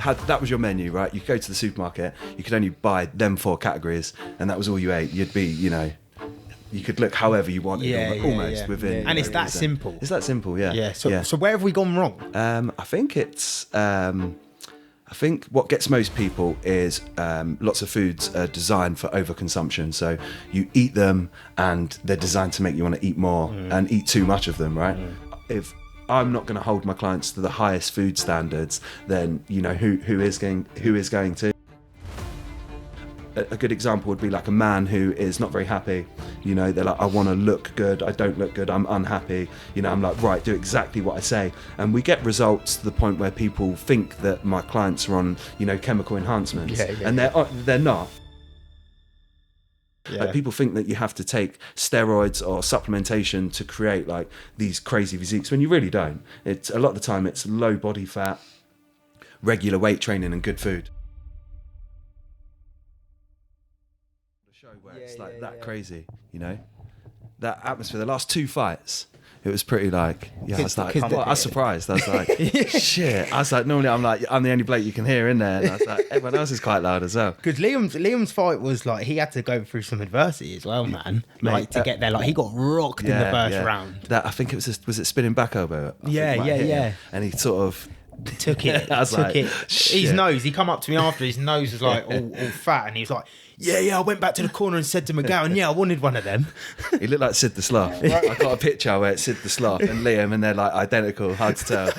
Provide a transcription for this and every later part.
that was your menu, right? You go to the supermarket, you could only buy them 4 categories, and that was all you ate. You'd be, you could look however you wanted, almost within. And it's that simple. It's that simple, yeah. Yeah. So where have we gone wrong? I think it's. I think what gets most people is lots of foods are designed for overconsumption. So you eat them, and they're designed to make you want to eat more and eat too much of them, right? If I'm not going to hold my clients to the highest food standards, then who is going to? A good example would be like a man who is not very happy. They're like, I want to look good, I don't look good, I'm unhappy. I'm like, right, do exactly what I say. And we get results to the point where people think that my clients are on, chemical enhancements. And they're not. Like, people think that you have to take steroids or supplementation to create like these crazy physiques, when you really don't. It's a lot of the time it's low body fat, regular weight training, and good food. It's crazy, that atmosphere. The last 2 fights, it was pretty like, I was surprised. I was like, shit. I was like, normally I'm the only bloke you can hear in there, and I was like, everyone else is quite loud as well. Because Liam's fight was like, he had to go through some adversity as well, man. Like to get there, like he got rocked in the first round. That, I think it was it spinning back elbow? Yeah. And he sort of took it. His nose. He come up to me after. His nose was like all fat, and he was like, "Yeah." I went back to the corner and said to McGowan, "Yeah, I wanted one of them." He looked like Sid the Sloth. I got a picture where it's Sid the Sloth and Liam, and they're like identical. Hard to tell.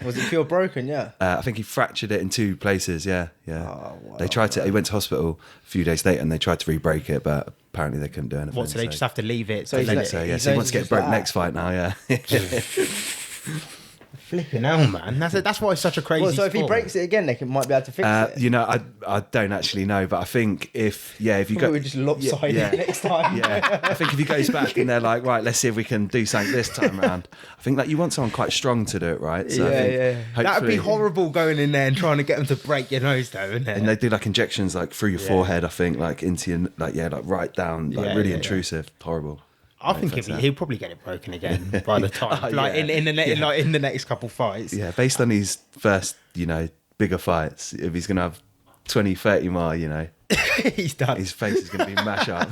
Was it feel broken? Yeah. I think he fractured it in 2 places. Yeah. Oh, wow. They tried to. He went to hospital a few days later, and they tried to re-break it, but apparently they couldn't do anything. What? So they just have to leave it. So he wants to get broke next fight now. Yeah. Flipping hell, man. That's why it's such a crazy so if he breaks it again, they might be able to fix it. I don't actually know, but I think if you go, we just lopsided next time. Yeah, I think if he goes back and they're like, right, let's see if we can do something this time around. I think that you want someone quite strong to do it, right? So That'd be horrible going in there and trying to get them to break your nose, though, isn't it? And they do like injections like through your forehead. I think like into your like right down, like really intrusive, horrible. I think he'll probably get it broken again by the time, in the next couple fights. Yeah, based on his first, bigger fights, if he's gonna have 20, 30 more, he's done. His face is gonna be mash up.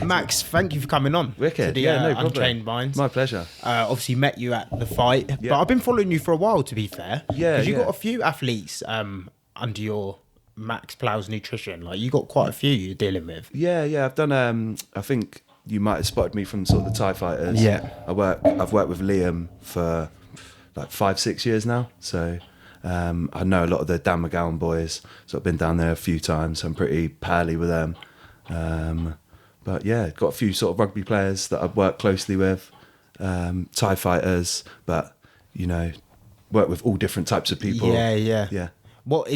Max, thank you for coming on. Wicked. To the, no problem. Unchained Minds. My pleasure. Obviously met you at the fight, but I've been following you for a while, to be fair. Yeah, because you got a few athletes under your Max Plows nutrition. Like you got quite a few you're dealing with. Yeah. I've done. I think you might have spotted me from sort of the Thai fighters. Yeah. I've worked with Liam for like 5-6 years now. So I know a lot of the Dan McGowan boys. So I've been down there a few times. So I'm pretty pally with them. But yeah, got a few sort of rugby players that I've worked closely with. Thai fighters, but work with all different types of people. Yeah. What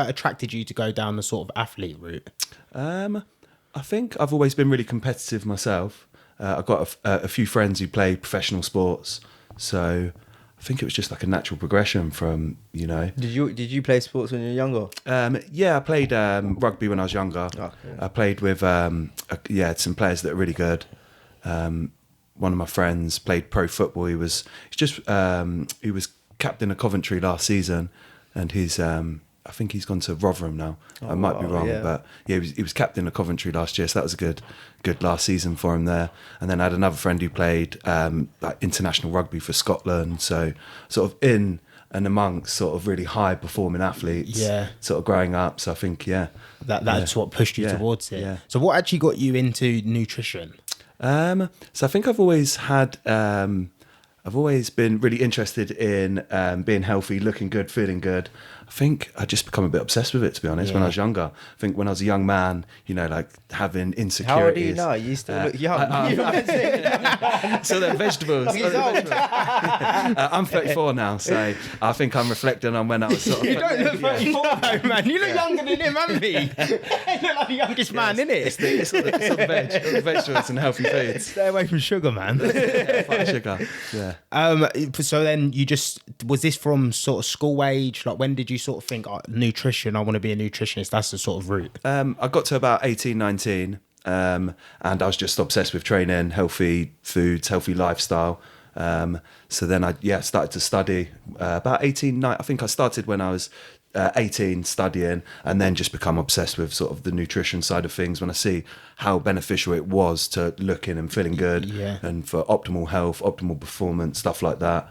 attracted you to go down the sort of athlete route? I think I've always been really competitive myself. I've got a few friends who play professional sports, so I think it was just like a natural progression from. Did you play sports when you were younger? I played rugby when I was younger. Okay. I played with some players that are really good. One of my friends played pro football. He was captain of Coventry last season, and he's I think he's gone to Rotherham now. I might be wrong, but he was captain of Coventry last year, so that was a good last season for him there. And then I had another friend who played like international rugby for Scotland, so sort of in and amongst sort of really high performing athletes. Sort of growing up. So I think that's what pushed you towards it. Yeah. So what actually got you into nutrition? So I think I've always been really interested in being healthy, looking good, feeling good. I think I just become a bit obsessed with it, to be honest, when I was younger. I think when I was a young man, like having insecurities. How old are you now? You still look young. So they're vegetables. He's old. I'm 34 now, so I think I'm reflecting on when I was sort of... You don't look 34 though, man. You look younger than him, haven't you? You look like the youngest man, innit? It's all the vegetables and healthy foods. Stay away from sugar, man. Fuck sugar, yeah. So then was this from sort of school age? Like when did you sort of think, nutrition, I want to be a nutritionist, that's the sort of route? I got to about 18, 19, and I was just obsessed with training, healthy foods, healthy lifestyle. So then I started to study about 18. I think I started when I was 18 studying, and then just become obsessed with sort of the nutrition side of things when I see how beneficial it was to looking and feeling good, and for optimal health, optimal performance, stuff like that.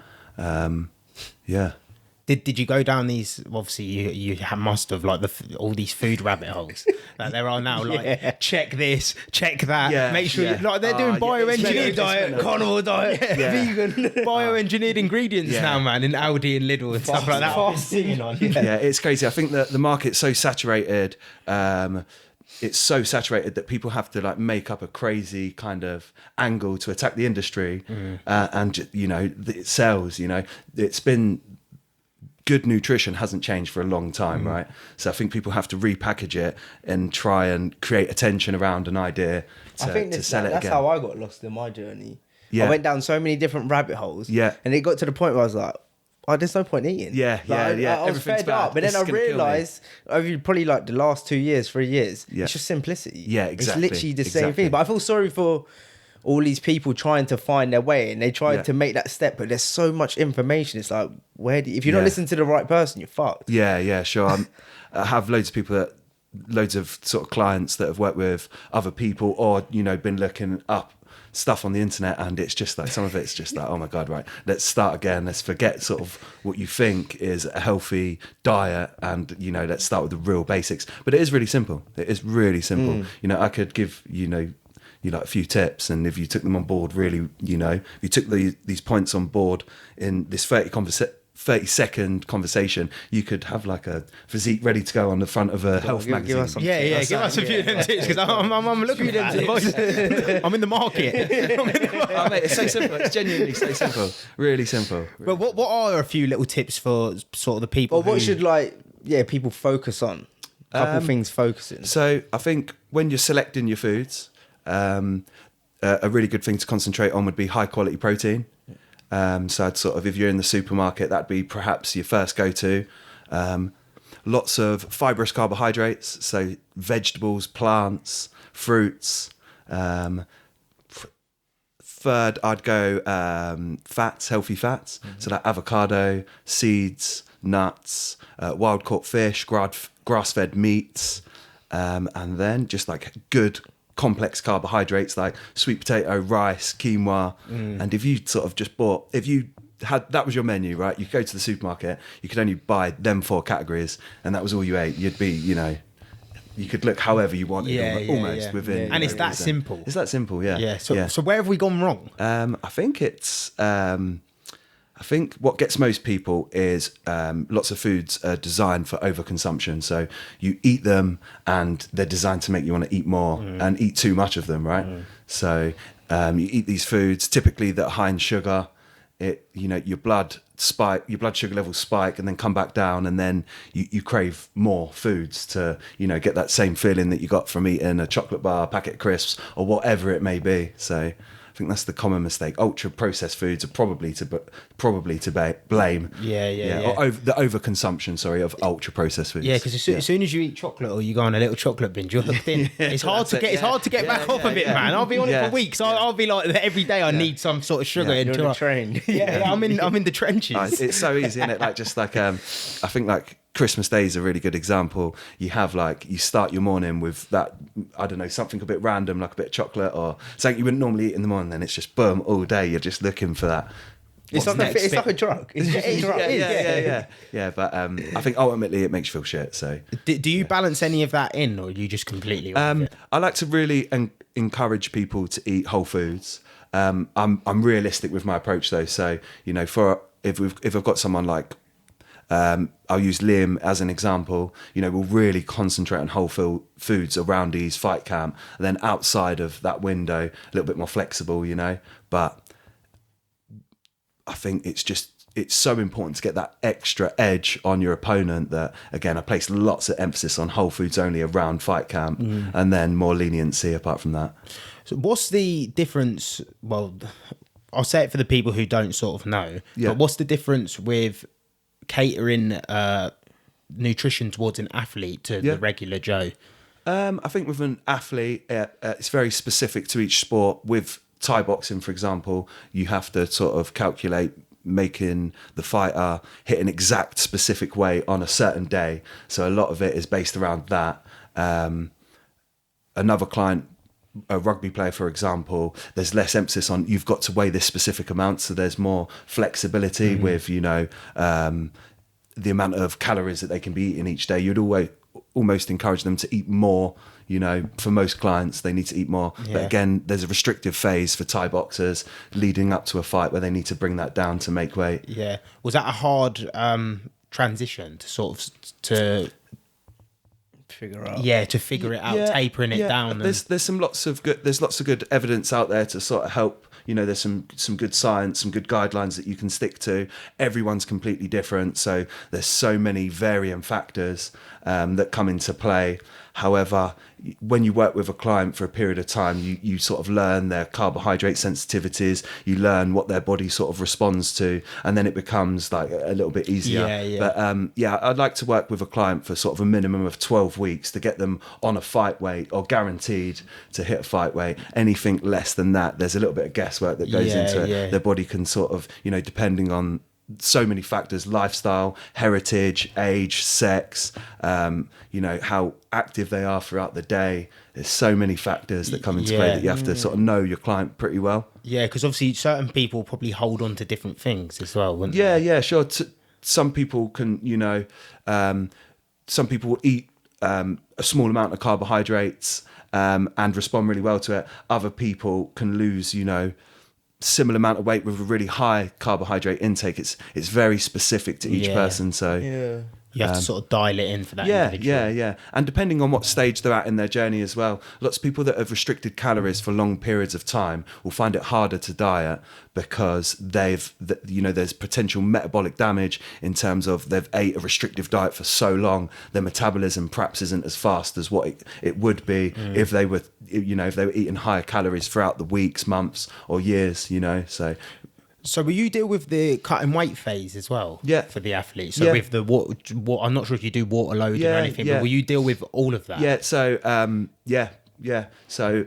Did you go down these? Obviously, you must have like all these food rabbit holes that there are now. Like check this, check that. Make sure like they're doing bioengineered diet, carnivore diet, vegan, bioengineered ingredients now, man, in Aldi and Lidl and stuff like that. Fasting on. Yeah, it's crazy. I think that the market's so saturated. It's so saturated that people have to like make up a crazy kind of angle to attack the industry, and it sells. It's been. Good nutrition hasn't changed for a long time, right? So I think people have to repackage it and try and create attention around an idea to sell it again. That's how I got lost in my journey. I went down so many different rabbit holes. And it got to the point where I was like, oh, there's no point eating. I was fed up. But then I realised over probably like the last 2 years, 3 years, it's just simplicity. Yeah, exactly. It's literally the same thing. But I feel sorry for all these people trying to find their way, and they try to make that step, but there's so much information. It's like, if you're not listening to the right person, you're fucked. Sure. I have loads of sort of clients that have worked with other people, or been looking up stuff on the internet, and it's just like some of it's just like, oh my god, right, let's start again, let's forget sort of what you think is a healthy diet, and let's start with the real basics. But it is really simple. I could give like a few tips, and if you took them on board, really, if you took these points on board in this 30-second conversation, you could have like a physique ready to go on the front of a health magazine. Give us a few of them tips, because I'm looking at them. I'm in the market. Oh, mate, it's so simple. It's genuinely so simple. Really simple. But what are a few little tips for sort of the people? What should people focus on? A couple things focusing. So I think when you're selecting your foods, a really good thing to concentrate on would be high quality protein. So I'd sort of, if you're in the supermarket, that'd be perhaps your first go-to. Lots of fibrous carbohydrates, so vegetables, plants, fruits. Third, I'd go fats, healthy fats. So like avocado, seeds, nuts, wild caught fish, grass-fed meats, and then just like good complex carbohydrates like sweet potato, rice, quinoa. And if you sort of just that was your menu, right? You go to the supermarket, you could only buy them 4 categories, and that was all you ate. You'd be, you could look however you wanted, almost within. And it's that simple. It's that simple, yeah. So where have we gone wrong? I think it's. I think what gets most people is lots of foods are designed for overconsumption. So you eat them, and they're designed to make you want to eat more and eat too much of them, right? So you eat these foods typically that are high in sugar. Your blood sugar levels spike and then come back down, and then you crave more foods to get that same feeling that you got from eating a chocolate bar, a packet of crisps, or whatever it may be. So I think that's the common mistake. Ultra processed foods are probably to blame. Or the overconsumption, of ultra processed foods. Yeah, because as soon as you eat chocolate or you go on a little chocolate binge, you're hooked in. It's hard to get back off of it, man. I'll be on it for weeks. I'll be like every day. I need some sort of sugar until I train. I'm in the trenches. It's so easy, isn't it? Like just like I think like Christmas Day is a really good example. You have you start your morning with that, I don't know, something a bit random, like a bit of chocolate or something you wouldn't normally eat in the morning. Then it's just boom all day. You're just looking for that. It's like a drug. It's just a drug. Yeah. But I think ultimately it makes you feel shit. So do you balance any of that in, or are you just completely? I like to really encourage people to eat whole foods. I'm realistic with my approach though. So if I've got someone like. I'll use Liam as an example. We'll really concentrate on whole foods around his fight camp, and then outside of that window, a little bit more flexible. But I think it's so important to get that extra edge on your opponent that, again, I place lots of emphasis on whole foods only around fight camp, and then more leniency apart from that. So what's the difference? Well, I'll say it for the people who don't sort of know, but what's the difference with catering nutrition towards an athlete to the regular Joe? I think with an athlete, it's very specific to each sport with Thai boxing, for example, you have to sort of calculate making the fighter hit an exact specific way on a certain day. So a lot of it is based around that. Another client, a rugby player, for example, there's less emphasis on you've got to weigh this specific amount. So there's more flexibility with, the amount of calories that they can be eating each day. You'd almost encourage them to eat more. For most clients, they need to eat more. Yeah. But again, there's a restrictive phase for Thai boxers leading up to a fight where they need to bring that down to make weight. Yeah. Was that a hard transition to figure out? Yeah, to figure it out, tapering it down. There's lots of good evidence out there to sort of help. There's some good science, some good guidelines that you can stick to. Everyone's completely different, so there's so many varying factors that come into play. However, when you work with a client for a period of time, you sort of learn their carbohydrate sensitivities, you learn what their body sort of responds to, and then it becomes like a little bit easier. But I'd like to work with a client for sort of a minimum of 12 weeks to get them on a fight weight or guaranteed to hit a fight weight. Anything less than that, there's a little bit of guesswork that goes into it. Their body can sort of, depending on so many factors: lifestyle, heritage, age, sex, how active they are throughout the day. There's so many factors that come into play that you have to sort of know your client pretty well. Yeah, because obviously certain people probably hold on to different things as well, wouldn't they? Yeah, sure. Some people can, some people will eat a small amount of carbohydrates and respond really well to it. Other people can lose, similar amount of weight with a really high carbohydrate intake. It's very specific to each person. So you have to sort of dial it in for that individual. Yeah. And depending on what stage they're at in their journey as well, lots of people that have restricted calories for long periods of time will find it harder to diet because there's potential metabolic damage in terms of they've ate a restrictive diet for so long, their metabolism perhaps isn't as fast as what it would be if they were eating higher calories throughout the weeks, months or years, So will you deal with the cutting weight phase as well? Yeah. For the athletes? So with the what I'm not sure if you do water loading or anything, but will you deal with all of that? Yeah. So So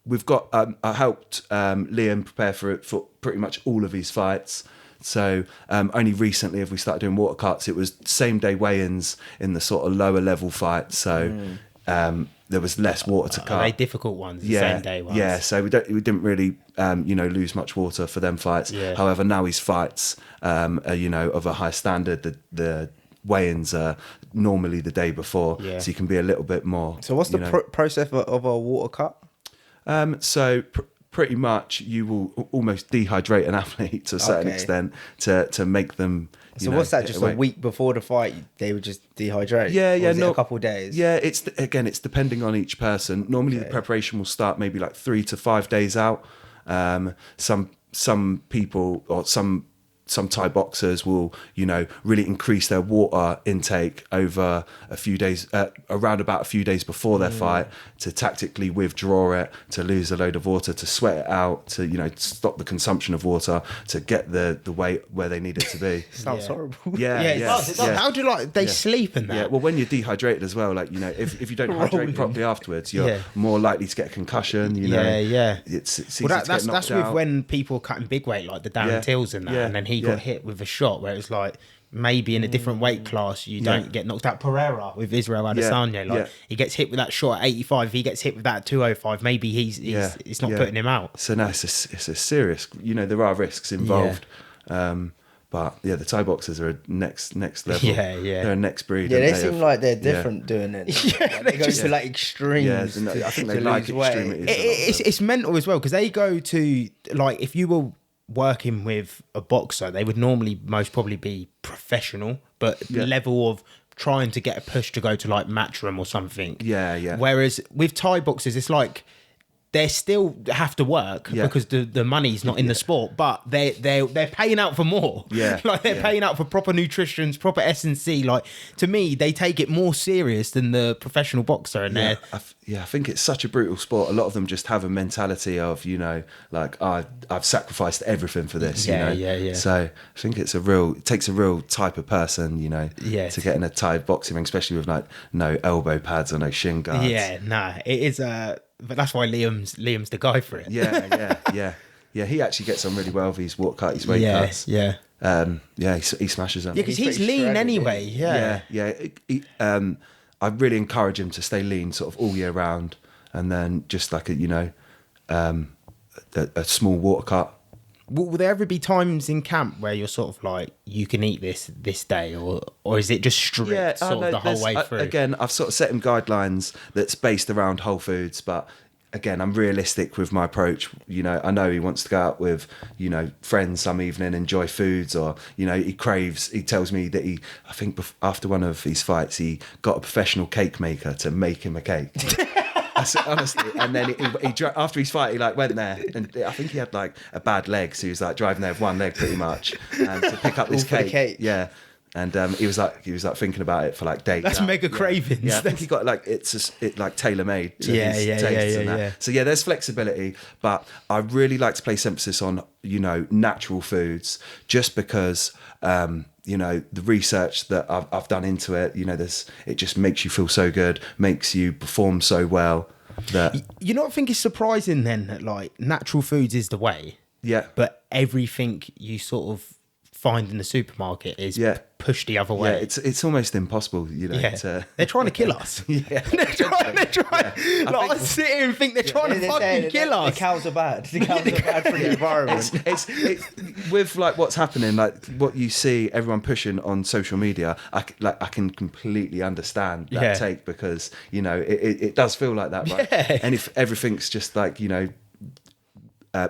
we've got I helped Liam prepare for pretty much all of his fights. So only recently have we started doing water cuts. It was same day weigh-ins in the sort of lower level fights. So there was less water to cut. Are they difficult ones? The same day ones? Yeah. So we didn't really lose much water for them fights. Yeah. However, now his fights are of a high standard. The weigh-ins are normally the day before, so you can be a little bit more. So what's the process of a water cut? Pretty much you will almost dehydrate an athlete to a certain extent to make them. So what's that? Just a week before the fight, they would just dehydrate. A couple of days. Yeah, it's depending on each person. Normally, the preparation will start maybe like 3 to 5 days out. Some people or some Thai boxers will, really increase their water intake over a few days, around about a few days before their fight, to tactically withdraw it, to lose a load of water, to sweat it out, to, stop the consumption of water, to get the weight where they need it to be. Sounds horrible. Yeah, it does. How do they sleep in that? Yeah, well, when you're dehydrated as well, if you don't hydrate properly afterwards, you're more likely to get a concussion, It's easy to get knocked that's out. with when people are cutting big weight, like the Darren Tills and that, and then he got hit with a shot where it was like maybe in a different weight class you don't get knocked out. Pereira with Israel Adesanya, he gets hit with that shot at 85. If he gets hit with that at 205, maybe it's not putting him out. So no, it's a serious. There are risks involved. But the Thai boxers are a next level. They're a next breed. Yeah, they seem like they're different doing it. They go to like extremes. I think they like extremities. It's mental as well because they go to if you were working with a boxer, they would normally most probably be professional, but the level of trying to get a push to go to like Matchroom or something. Yeah. Whereas with Thai boxers, it's like they still have to work because the money's not in the sport, but they're paying out for more. Yeah. They're paying out for proper nutrition, proper S&C. To me, they take it more serious than the professional boxer. And I think it's such a brutal sport. A lot of them just have a mentality of, I've sacrificed everything for this, So I think it takes a real type of person, to get in a Thai boxing ring, especially with no elbow pads or no shin guards. Yeah, it is but that's why Liam's the guy for it. Yeah. He actually gets on really well with his weight cuts. Yeah. He smashes them. Yeah, because he's lean anyway. Yeah. I really encourage him to stay lean sort of all year round, and then just like a small water cut. Will there ever be times in camp where you're sort of like, you can eat this day, or is it just strict the whole way through? Again, I've sort of set him guidelines that's based around whole foods, but again, I'm realistic with my approach. I know he wants to go out with, friends some evening, enjoy foods, or, he tells me that I think after one of his fights, he got a professional cake maker to make him a cake. Honestly, and then he after his fight, he went there, and I think he had a bad leg, so he was driving there with one leg pretty much, and to pick up this cake. Yeah. And he was thinking about it for days. That's mega cravings. Yeah, I think he got it's tailor made to his tastes and that. Yeah. So there's flexibility, but I really like to place emphasis on natural foods, just because the research that I've done into it, it just makes you feel so good, makes you perform so well. That you not think it's surprising then that natural foods is the way. Yeah. But everything you sort of find in the supermarket is pushed the other way. Yeah, it's almost impossible, They're trying to kill us. Yeah. they're trying. I sit here and think they're trying to fucking kill us. The cows are bad. The cows are bad for the environment. It's with what's happening, what you see everyone pushing on social media, I can completely understand that take, because it does feel like that, right? Yeah. And if everything's just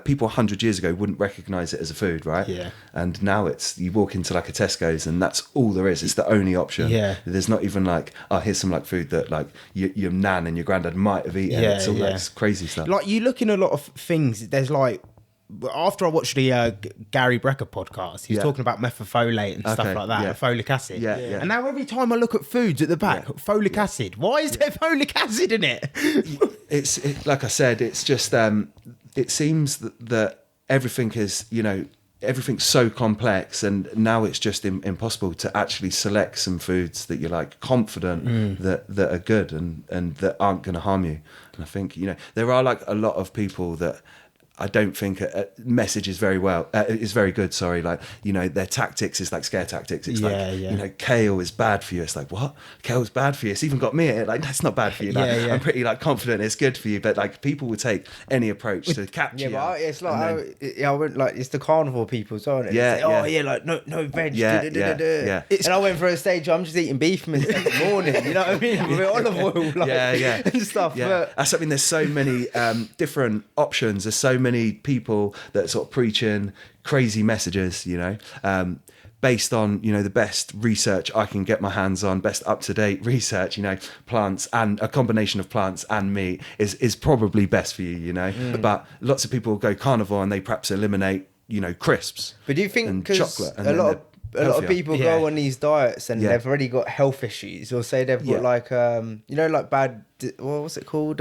people 100 years ago wouldn't recognise it as a food, right? Yeah. And now you walk into a Tesco's and that's all there is. It's the only option. Yeah. There's not even here's some food that your nan and your granddad might have eaten. It's all that crazy stuff. You look in a lot of things. There's after I watched the Gary Brecker podcast, he was talking about methylfolate and stuff like that, and folic acid. Yeah. And now every time I look at foods at the back, folic acid. Why is there folic acid in it? It's like I said, it's just it seems that everything is, everything's so complex, and now it's just impossible to actually select some foods that you're confident that are good and that aren't going to harm you. And I think, there are a lot of people that I don't think a message is very good. Sorry, their tactics is scare tactics. It's kale is bad for you. It's what? Kale's bad for you. It's even got me at it. That's not bad for you. I'm pretty confident it's good for you. But people will take any approach to capture. Yeah, but it's I went it's the carnivore people, isn't it? No veg. And I went for a stage. I'm just eating beef in the morning. You know what I mean? With olive oil, and stuff. Yeah. But That's something. There's so many different options. There's so many people that sort of preaching crazy messages, based on the best research I can get my hands on, best up-to-date research. Plants, and a combination of plants and meat is probably best for you. But lots of people go carnivore and they perhaps eliminate crisps. But do you think chocolate and a lot of people go on these diets and they've already got health issues, or say they've got bad, what's it called?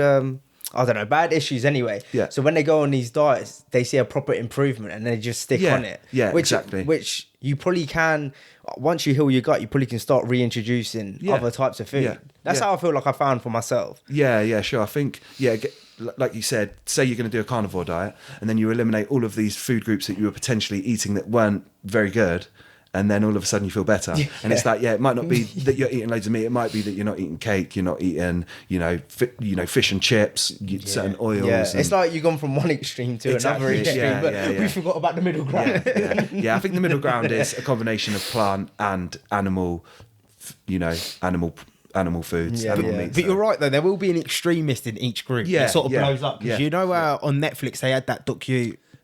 I don't know, bad issues anyway. Yeah. So when they go on these diets, they see a proper improvement and they just stick on it. Yeah, exactly. Which you probably can, once you heal your gut, you probably can start reintroducing other types of food. Yeah. That's how I feel like I found for myself. Yeah, sure. I think, like you said, say you're going to do a carnivore diet and then you eliminate all of these food groups that you were potentially eating that weren't very good. And then all of a sudden you feel better. And it's it might not be that you're eating loads of meat. It might be that you're not eating cake. You're not eating, fish and chips, certain oils. Yeah. It's you've gone from one extreme to another extreme, but we forgot about the middle ground. I think the middle ground is a combination of plant and animal foods, animal meats. But you're right though, there will be an extremist in each group. It sort of blows up. Because on Netflix they had that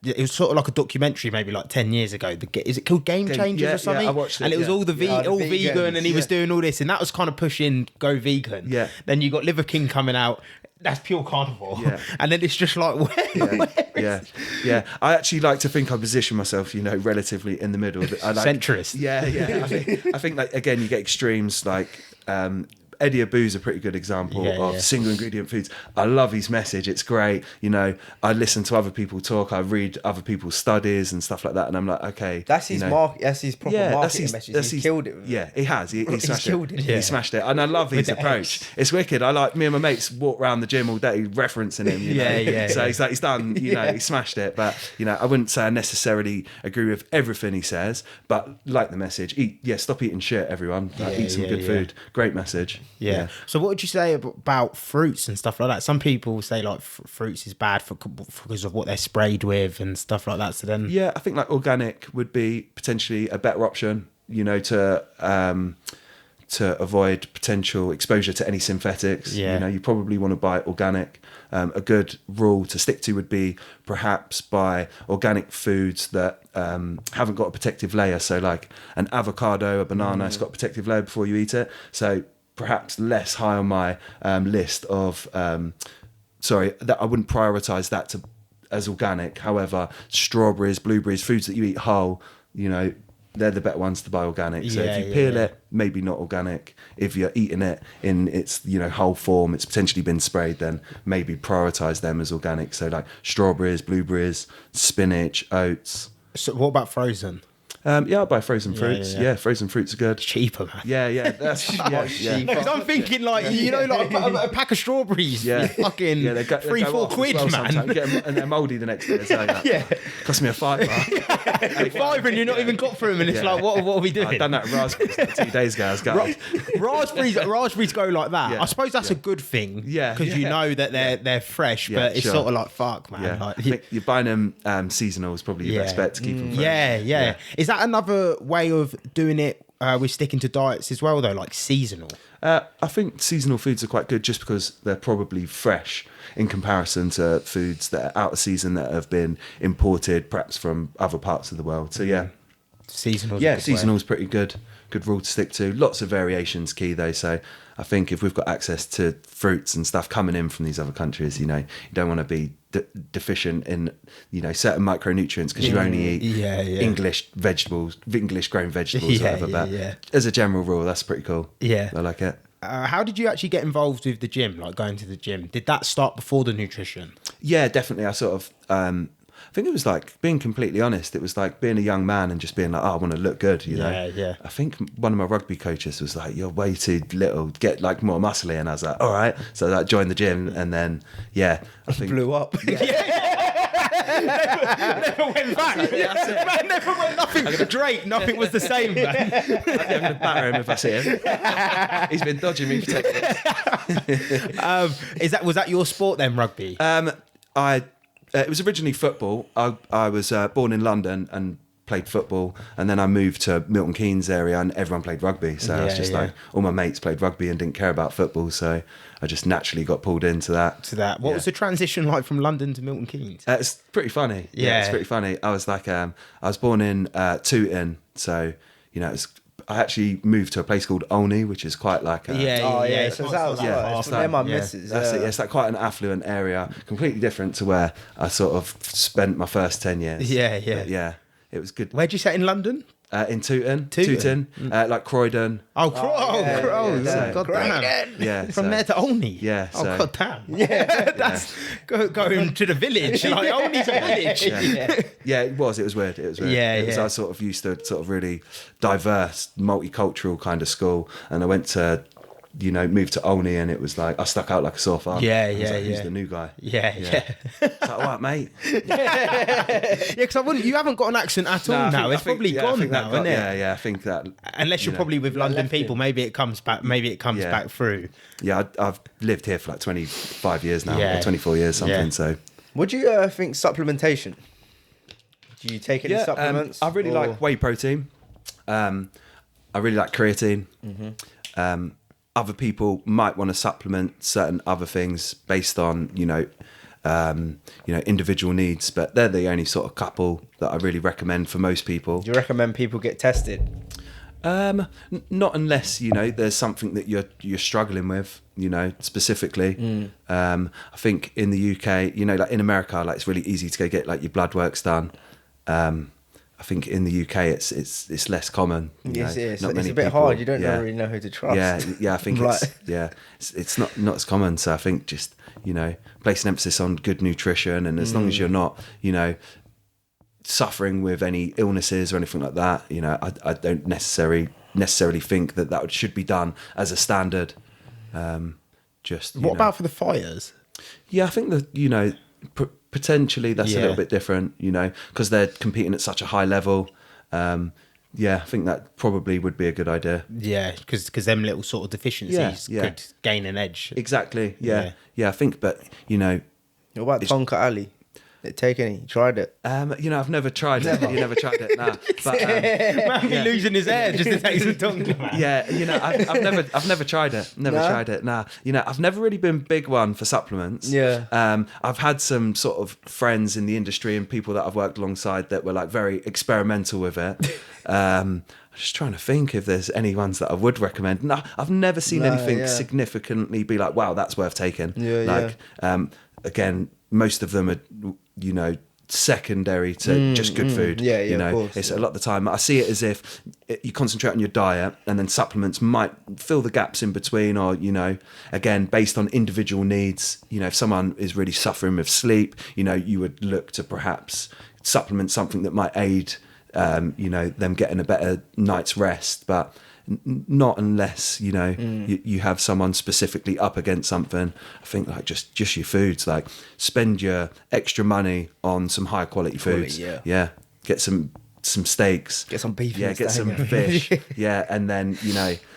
it was sort of like a documentary maybe 10 years ago. Is it called Game Changers or something? I watched it. And it was all vegan, and he was doing all this, and that was kind of pushing go vegan. Yeah. Then you got Liver King coming out. That's pure carnivore. Yeah. And then it's just where I actually like to think I position myself, relatively in the middle. Centrist. Yeah. I think again, you get extremes Eddie Abu's a pretty good example of single ingredient foods. I love his message. It's great. You know, I listen to other people talk. I read other people's studies and stuff like that. And I'm like, okay. That's his that's his proper marketing message. He's killed it. Yeah, he has. He smashed it. He smashed it. And I love his approach. It's wicked. I like, me and my mates walk around the gym all day referencing him. You know? So he's done, you know, he smashed it. But, you know, I wouldn't say I necessarily agree with everything he says, but like the message, stop eating shit, everyone. Eat some good food. Great message. Yeah. So what would you say about fruits and stuff like that? Some people say like fruits is bad because of what they're sprayed with and stuff like that. So then, I think like organic would be potentially a better option, you know, to avoid potential exposure to any synthetics. You know, you probably want to buy organic. A good rule to stick to would be perhaps buy organic foods that haven't got a protective layer. So like an avocado, a banana, it's got a protective layer before you eat it. So perhaps less high on my list of, that I wouldn't prioritise that as organic. However, strawberries, blueberries, foods that you eat whole, you know, they're the better ones to buy organic. So if you peel it, maybe not organic. If you're eating it in its, you know, whole form, it's potentially been sprayed, then maybe prioritise them as organic. So like strawberries, blueberries, spinach, oats. So what about frozen? I buy frozen fruits. Yeah, frozen fruits are good. It's cheaper, man. Yeah, that's cheaper. Because I'm thinking like, you know, like a pack of strawberries, fucking £3-4 quid, man. Sometimes. You get them, and they're mouldy the next day. So cost me a £5. £5 and you're not even got through them, and it's like, what are we doing? I've done that with raspberries like 2 days ago. I was gutted. Raspberries go like that. I suppose that's a good thing. Because you know that they're fresh, but it's sort of like, fuck, man. Like, I think you're buying them seasonal is probably your best bet to keep them fresh. Is that another way of doing it with sticking to diets as well, though, like seasonal? I think seasonal foods are quite good just because they're probably fresh in comparison to foods that are out of season that have been imported perhaps from other parts of the world. So seasonal's pretty good. Good rule to stick to. Lots of variations key though. So I think if we've got access to fruits and stuff coming in from these other countries, you know, you don't want to be deficient in, you know, certain micronutrients because you only eat English grown vegetables or whatever. But as a general rule, that's pretty cool. I like it. How did you actually get involved with the gym, like going to the gym? Did that start before the nutrition? Yeah, definitely. I sort of I think it was like, being completely honest, it was like being a young man and just being like, I want to look good, you know? I think one of my rugby coaches was like, you're way too little, get like more muscly. And I was like, all right. So I joined the gym and then, I think... Blew up. Never went back. Man, never went nothing. Drake, nothing was the same, man. I'm going to batter him if I see him. He's been dodging me for 10 years. Was that your sport then, rugby? It was originally football. I was born in London and played football, and then I moved to Milton Keynes area and everyone played rugby. So I was just like, all my mates played rugby and didn't care about football. So I just naturally got pulled into that. What was the transition like from London to Milton Keynes? It's pretty funny. It's pretty funny. I was like, I was born in Tooting. So, you know, I actually moved to a place called Olney, which is quite like So it's near my missus. That's it. It's like quite an affluent area, completely different to where I sort of spent my first 10 years. But it was good. Where'd you say in London? In Tooting, like Croydon. God damn. Yeah, from there to Olney. Yeah. So, God damn. Yeah, that's going to the village. Like Olney's a village. It was weird. I sort of used to sort of really diverse, multicultural kind of school, and I went to, you know, moved to Olney, and it was like I stuck out like a sore thumb. Who's the new guy? It's like, all right, mate. Because you haven't got an accent at all now. It's probably gone now, isn't it? I think that. Unless you're probably with London people, maybe it comes back. Maybe it comes back through. Yeah, I've lived here for like 25 years now, or 24 years, something. So, would you think supplementation? Do you take any supplements? I really like whey protein. I really like creatine. Other people might want to supplement certain other things based on, individual needs, but they're the only sort of couple that I really recommend for most people. Do you recommend people get tested? Not unless, you know, there's something that you're struggling with, you know, specifically. I think in the UK, you know, like in America, like it's really easy to go get like your blood works done. I think in the UK it's less common. It's a bit hard. You don't really know who to trust. I think it's not as common. So I think just place an emphasis on good nutrition, and as long as you're not suffering with any illnesses or anything like that, I don't necessarily think that should be done as a standard. What about for the fighters? Yeah, I think that potentially that's a little bit different, because they're competing at such a high level. I think that probably would be a good idea. Yeah, because them little sort of deficiencies could gain an edge. Exactly. Yeah, I think, but What about Tonka Ali? Did it take any? You tried it? I've never tried it. You never tried it, nah. But man be losing his hair just to take some Tonka, man. Yeah, I've never tried it. Tried it. Nah. I've never really been a big one for supplements. Yeah. I've had some sort of friends in the industry and people that I've worked alongside that were like very experimental with it. I'm just trying to think if there's any ones that I would recommend. No, I've never seen anything significantly be like, wow, that's worth taking. Again, most of them are, secondary to just good food. Of course, it's a lot of the time I see it as if you concentrate on your diet and then supplements might fill the gaps in between, or again based on individual needs. If someone is really suffering with sleep, you would look to perhaps supplement something that might aid them getting a better night's rest, but not unless you have someone specifically up against something. I think like just your foods, like spend your extra money on some high quality foods. Get some steaks, get some beef, get some fish, and then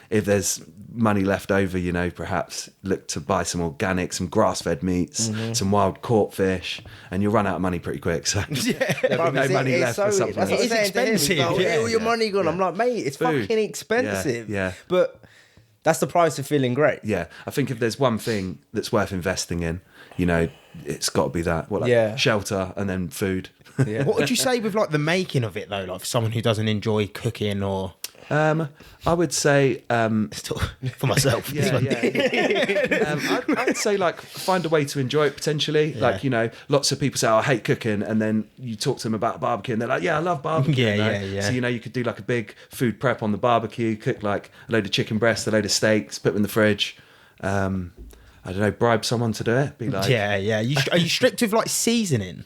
if there's money left over, perhaps look to buy some organic, some grass-fed meats, some wild caught fish, and you'll run out of money pretty quick. So there'll be no money left for something. It's expensive. All your money gone. I'm like, mate, it's Food. fucking expensive. Yeah. But that's the price of feeling great. Yeah, I think if there's one thing that's worth investing in, it's got to be that. Shelter and then food. Yeah. What would you say with like the making of it though, like for someone who doesn't enjoy cooking or? I would say for myself. I'd say like find a way to enjoy it potentially. Like lots of people say, "Oh, I hate cooking," and then you talk to them about barbecue, and they're like, "Yeah, I love barbecue." So you could do like a big food prep on the barbecue, cook like a load of chicken breasts, a load of steaks, put them in the fridge. I don't know, bribe someone to do it. Be like, are you strict with like seasoning?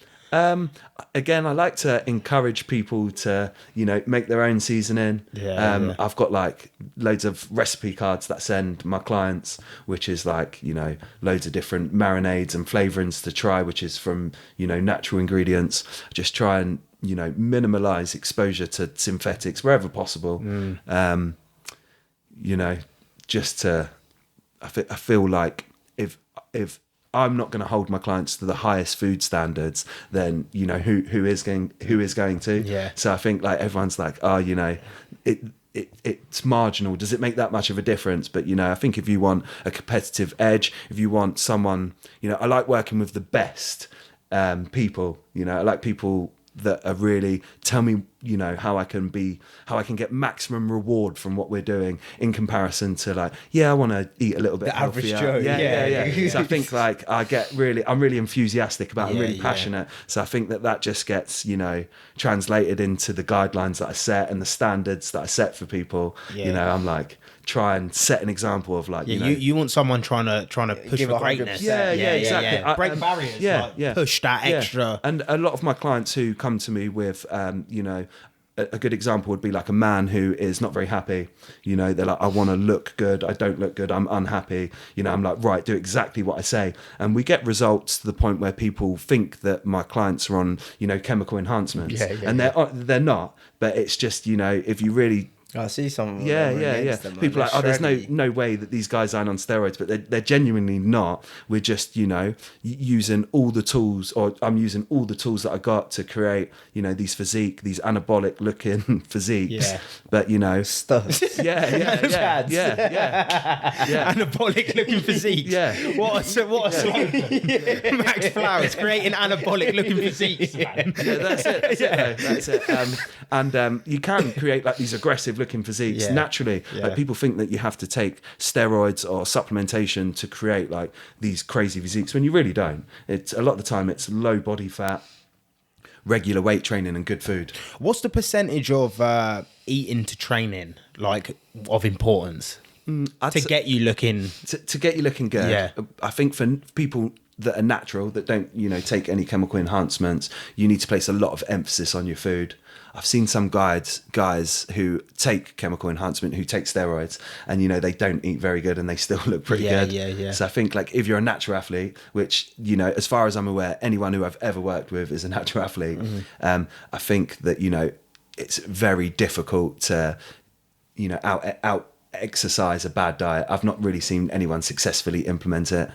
Again, I like to encourage people to, make their own seasoning. I've got like loads of recipe cards that I send my clients, which is like, loads of different marinades and flavorings to try, which is from, natural ingredients. Just try and, minimize exposure to synthetics wherever possible. Just to, I feel like if I'm not going to hold my clients to the highest food standards, then who is going to? Yeah. So I think like everyone's like, it's marginal. Does it make that much of a difference? But I think if you want a competitive edge, if you want someone, I like working with the best people. I like people that are really tell me how I can get maximum reward from what we're doing in comparison to like I want to eat a little bit healthier. Average Joe. So I think like I'm really enthusiastic about it. I'm really passionate. So I think that just gets translated into the guidelines that I set and the standards that I set for people. I'm like try and set an example of like you want someone trying to push for greatness. Exactly. Break barriers. Push that extra. And a lot of my clients who come to me with a good example would be like a man who is not very happy. They're like, I want to look good, I don't look good, I'm unhappy. I'm like, right, do exactly what I say. And we get results to the point where people think that my clients are on chemical enhancements, and they're not. But it's just if you really I see some. People are like, there's no way that these guys aren't on steroids, but they're genuinely not. We're just, using all the tools, or I'm using all the tools that I got to create, these anabolic looking physiques. Yeah. But stuff. Anabolic looking physiques. What a slogan. Max Plows creating anabolic looking physiques. Man. That's it. And you can create like these aggressive looking physiques naturally. Like people think that you have to take steroids or supplementation to create like these crazy physiques when you really don't. It's a lot of the time it's low body fat, regular weight training and good food. What's the percentage of eating to training, like, of importance to get you looking to get you looking good? Yeah. I think for people that are natural, that don't, take any chemical enhancements, you need to place a lot of emphasis on your food. I've seen some guys who take chemical enhancement, who take steroids, and they don't eat very good and they still look pretty good. Yeah. So I think, like, if you're a natural athlete, which, as far as I'm aware, anyone who I've ever worked with is a natural athlete. I think that, it's very difficult to, out exercise a bad diet. I've not really seen anyone successfully implement it.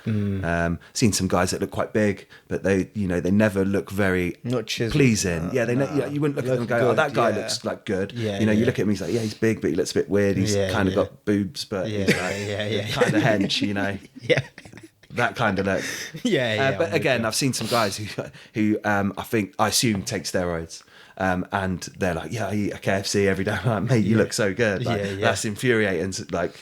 Seen some guys that look quite big, but they never look very pleasing. You wouldn't look at them and go, good, that guy looks like good. You look at him, he's like, he's big, but he looks a bit weird. He's kind of got boobs, but he's like kind of hench, that kind of look. But again, I've seen some guys who I assume take steroids. And they're like, I eat a KFC every day. I'm like, mate, you look so good. Like, that's infuriating. Like,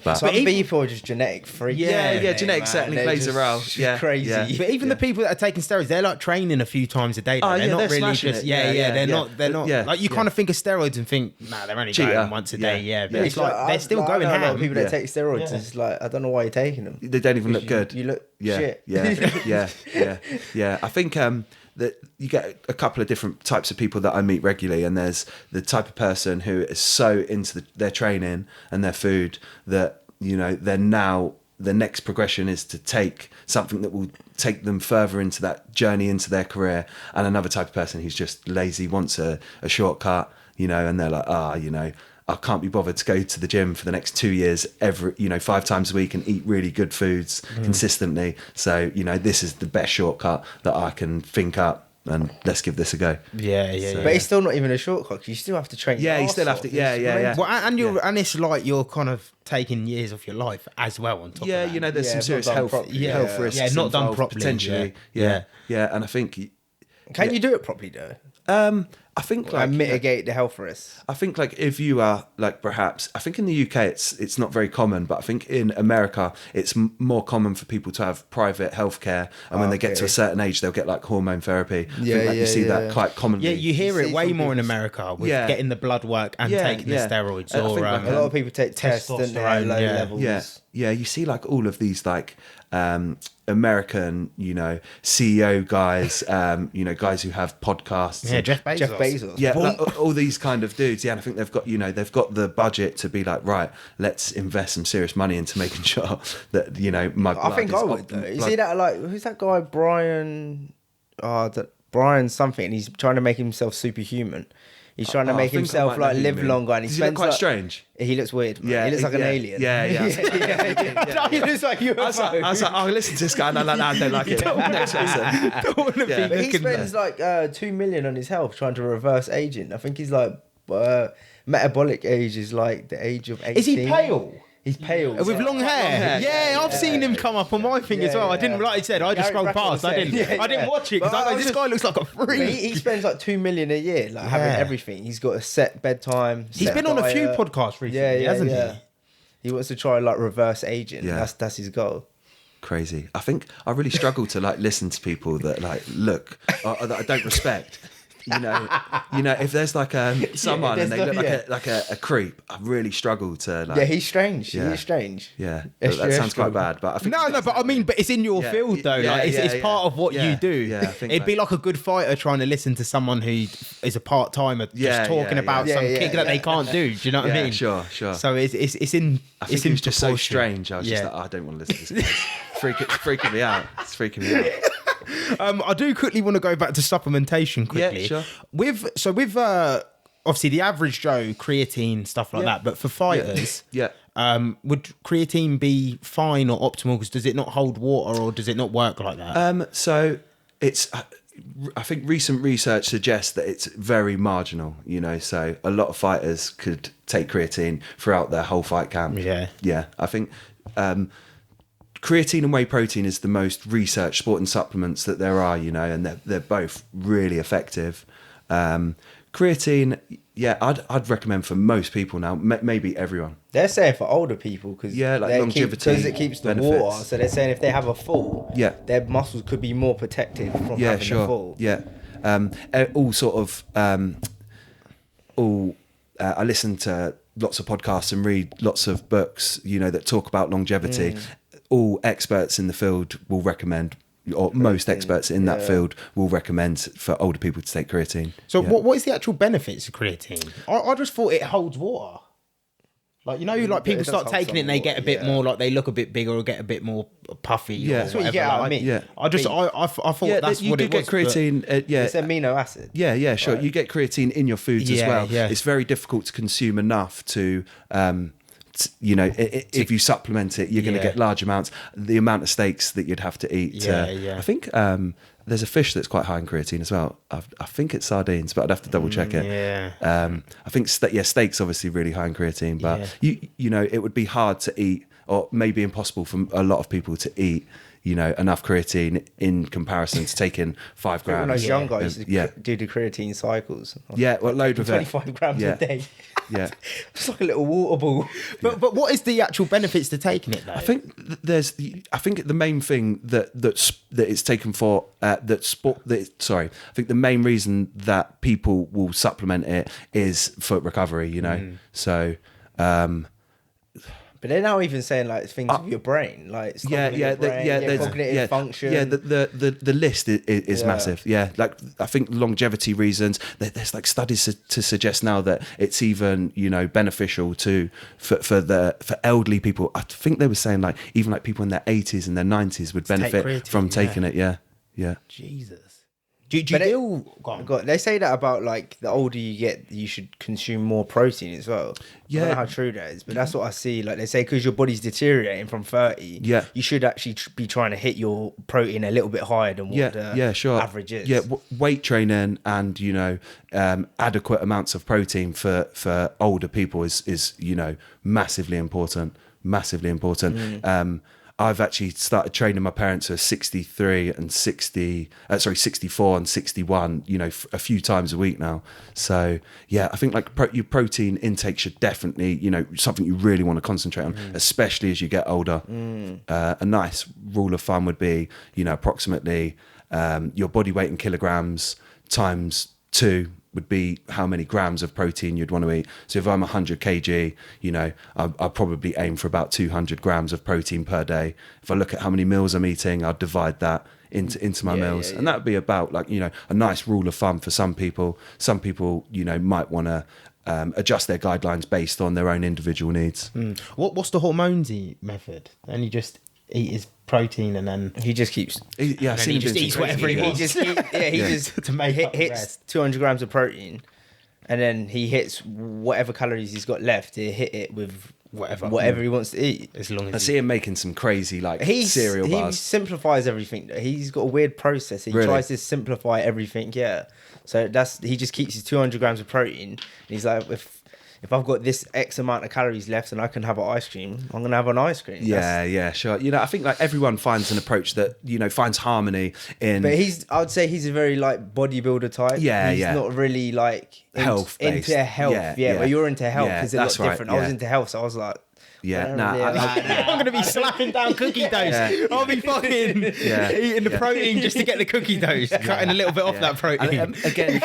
But some people are just genetic freaks. Genetics certainly plays a role. Crazy. Yeah. But even the people that are taking steroids, they're like training a few times a day. They're not really just. They're not. Like, you kind of think of steroids and think, nah, they're only going once a day. But it's like they're still going ham. A lot of people that take steroids, it's like, I don't know why you're taking them. They don't even look good. You look shit. Yeah. I think that you get a couple of different types of people that I meet regularly, and there's the type of person who is so into their training and their food that they're now, the next progression is to take something that will take them further into that journey into their career, and another type of person who's just lazy, wants a shortcut, and they're like, I can't be bothered to go to the gym for the next 2 years every 5 times a week and eat really good foods consistently. So, this is the best shortcut that I can think up, and let's give this a go. Yeah. But it's still not even a shortcut. You still have to train. Yeah, you still have to. Yeah. Well, and it's like you're kind of taking years off your life as well on top of that. There's some serious health risks. Yeah, not done properly. Potentially. Yeah. And I think... Can you do it properly, though? I think mitigate the health risks. I think if you are perhaps, I think in the UK it's not very common, but I think in America it's more common for people to have private healthcare, and when they get to a certain age they'll get hormone therapy. You see that quite commonly. Yeah, you hear it way more in America with getting the blood work and taking the steroids. Or a lot of people take tests and they have low levels. Yeah, you see all of these American, CEO guys, guys who have podcasts. Yeah, Jeff Bezos. Yeah, all these kind of dudes. Yeah, and I think they've got the budget to be like, right, let's invest some serious money into making sure that my blood. I think I would though. You see that who's that guy Brian? Brian something. And he's trying to make himself superhuman. He's trying to make himself live longer, and he look quite strange. He looks weird. Man. He looks like an alien. Yeah. He looks like you. I was like, I listen to this guy, and I don't like it. But he spends $2 million on his health trying to reverse aging. I think he's metabolic age is like the age of 18. Is he pale? He's pale. With long hair. Yeah, I've seen him come up on my thing as well. I didn't, like I said, I just scrolled past. I didn't watch it because I was this guy looks like a freak. He spends $2 million a year, having everything. He's got a set bedtime. He's been on a few podcasts recently, hasn't he? He wants to try reverse aging. Yeah. That's his goal. Crazy. I think I really struggle to listen to people that look that I don't respect. If there's someone and they look like a creep, I really struggle to he's strange. He's strange. Yeah, that sounds quite bad. But I think but it's in your field though. It's part of what you do. Yeah, it'd be like a good fighter trying to listen to someone who is a part timer just talking about some kick that they can't do. Do you know what I mean? Sure. So it's in. I think it's just so strange. I was just like, I don't want to listen to this. Freaking me out. It's freaking me out. I do quickly want to go back to supplementation quickly. Yeah, sure. With obviously the average Joe, creatine, stuff like that, but for fighters, would creatine be fine or optimal? Because does it not hold water, or does it not work like that? So it's, I think recent research suggests that it's very marginal, so a lot of fighters could take creatine throughout their whole fight camp. Yeah. I think creatine and whey protein is the most researched sporting supplements that there are, and they're both really effective. Creatine, I'd recommend for most people now, maybe everyone. They're saying for older people because longevity, because it keeps the benefits. water. So they're saying if they have a fall, their muscles could be more protected from having a fall. Yeah. all sort of I listen to lots of podcasts and read lots of books, that talk about longevity. All experts in the field will recommend, or most experts in that field will recommend for older people to take creatine. So what is the actual benefits of creatine? I just thought it holds water. Like, like people start taking it and they get a bit more, like they look a bit bigger or get a bit more puffy. Yeah, that's what you get out of meat. I thought that's you what do it get was. creatine. It's amino acid. Yeah, sure. Right. You get creatine in your foods as well. Yeah. It's very difficult to consume enough to, if you supplement it, you're going to get large amounts. The amount of steaks that you'd have to eat. I think there's a fish that's quite high in creatine as well. I think it's sardines, but I'd have to double check it. I think steak's obviously really high in creatine, but it would be hard to eat, or maybe impossible for a lot of people to eat, enough creatine in comparison to taking 5 grams. When I was younger, I used to do the creatine cycles. Load of 25 grams a day. Yeah, it's like a little water ball. But what is the actual benefits to taking it though? I think the main thing that it's taken for I think the main reason that people will supplement it is for recovery. So. But they're now even saying like things with your brain, like cognitive function. Yeah, the list is massive. Yeah, like I think longevity reasons. There's like studies to suggest now that it's even beneficial for elderly people. I think they were saying like even like people in their 80s and their 90s would benefit from taking it. Yeah. Jesus. Do you deal? They say that about like the older you get, you should consume more protein as well. I don't know how true that is, but that's what I see. Like they say, because your body's deteriorating from 30, you should actually be trying to hit your protein a little bit higher than what the average is. Yeah, weight training and adequate amounts of protein for older people is massively important. I've actually started training my parents who are 64 and 61, a few times a week now. So I think like your protein intake should definitely, something you really want to concentrate on, especially as you get older. A nice rule of thumb would be, approximately your body weight in kilograms times 2 would be how many grams of protein you'd want to eat. So if I'm 100 kg, I'll probably aim for about 200 grams of protein per day. If I look at how many meals I'm eating, I'll divide that into my meals. And that would be about like, a nice rule of thumb for some people. Some people, might want to adjust their guidelines based on their own individual needs. What's the hormonesy method? And you just eat his protein and then he just keeps he just eats whatever he wants. He just to make hits 200 grams of protein, and then he hits whatever calories he's got left. He hit it with whatever he wants to eat. As long as I see him making some crazy cereal bars. He simplifies everything. He's got a weird process. He tries to simplify everything. So he just keeps his 200 grams of protein. And he's like, if I've got this X amount of calories left and I can have an ice cream, I'm going to have an ice cream. Yeah, sure. I think like everyone finds an approach that, finds harmony in... But I would say he's a very like bodybuilder type. He's not really like... Health-based. Into health. Yeah, but you're into health because it's a lot different. I was into health, so I was like... I'm going to be slapping down cookie doughs. I'll be fucking eating the protein just to get the cookie doughs, cutting a little bit off that protein. And again,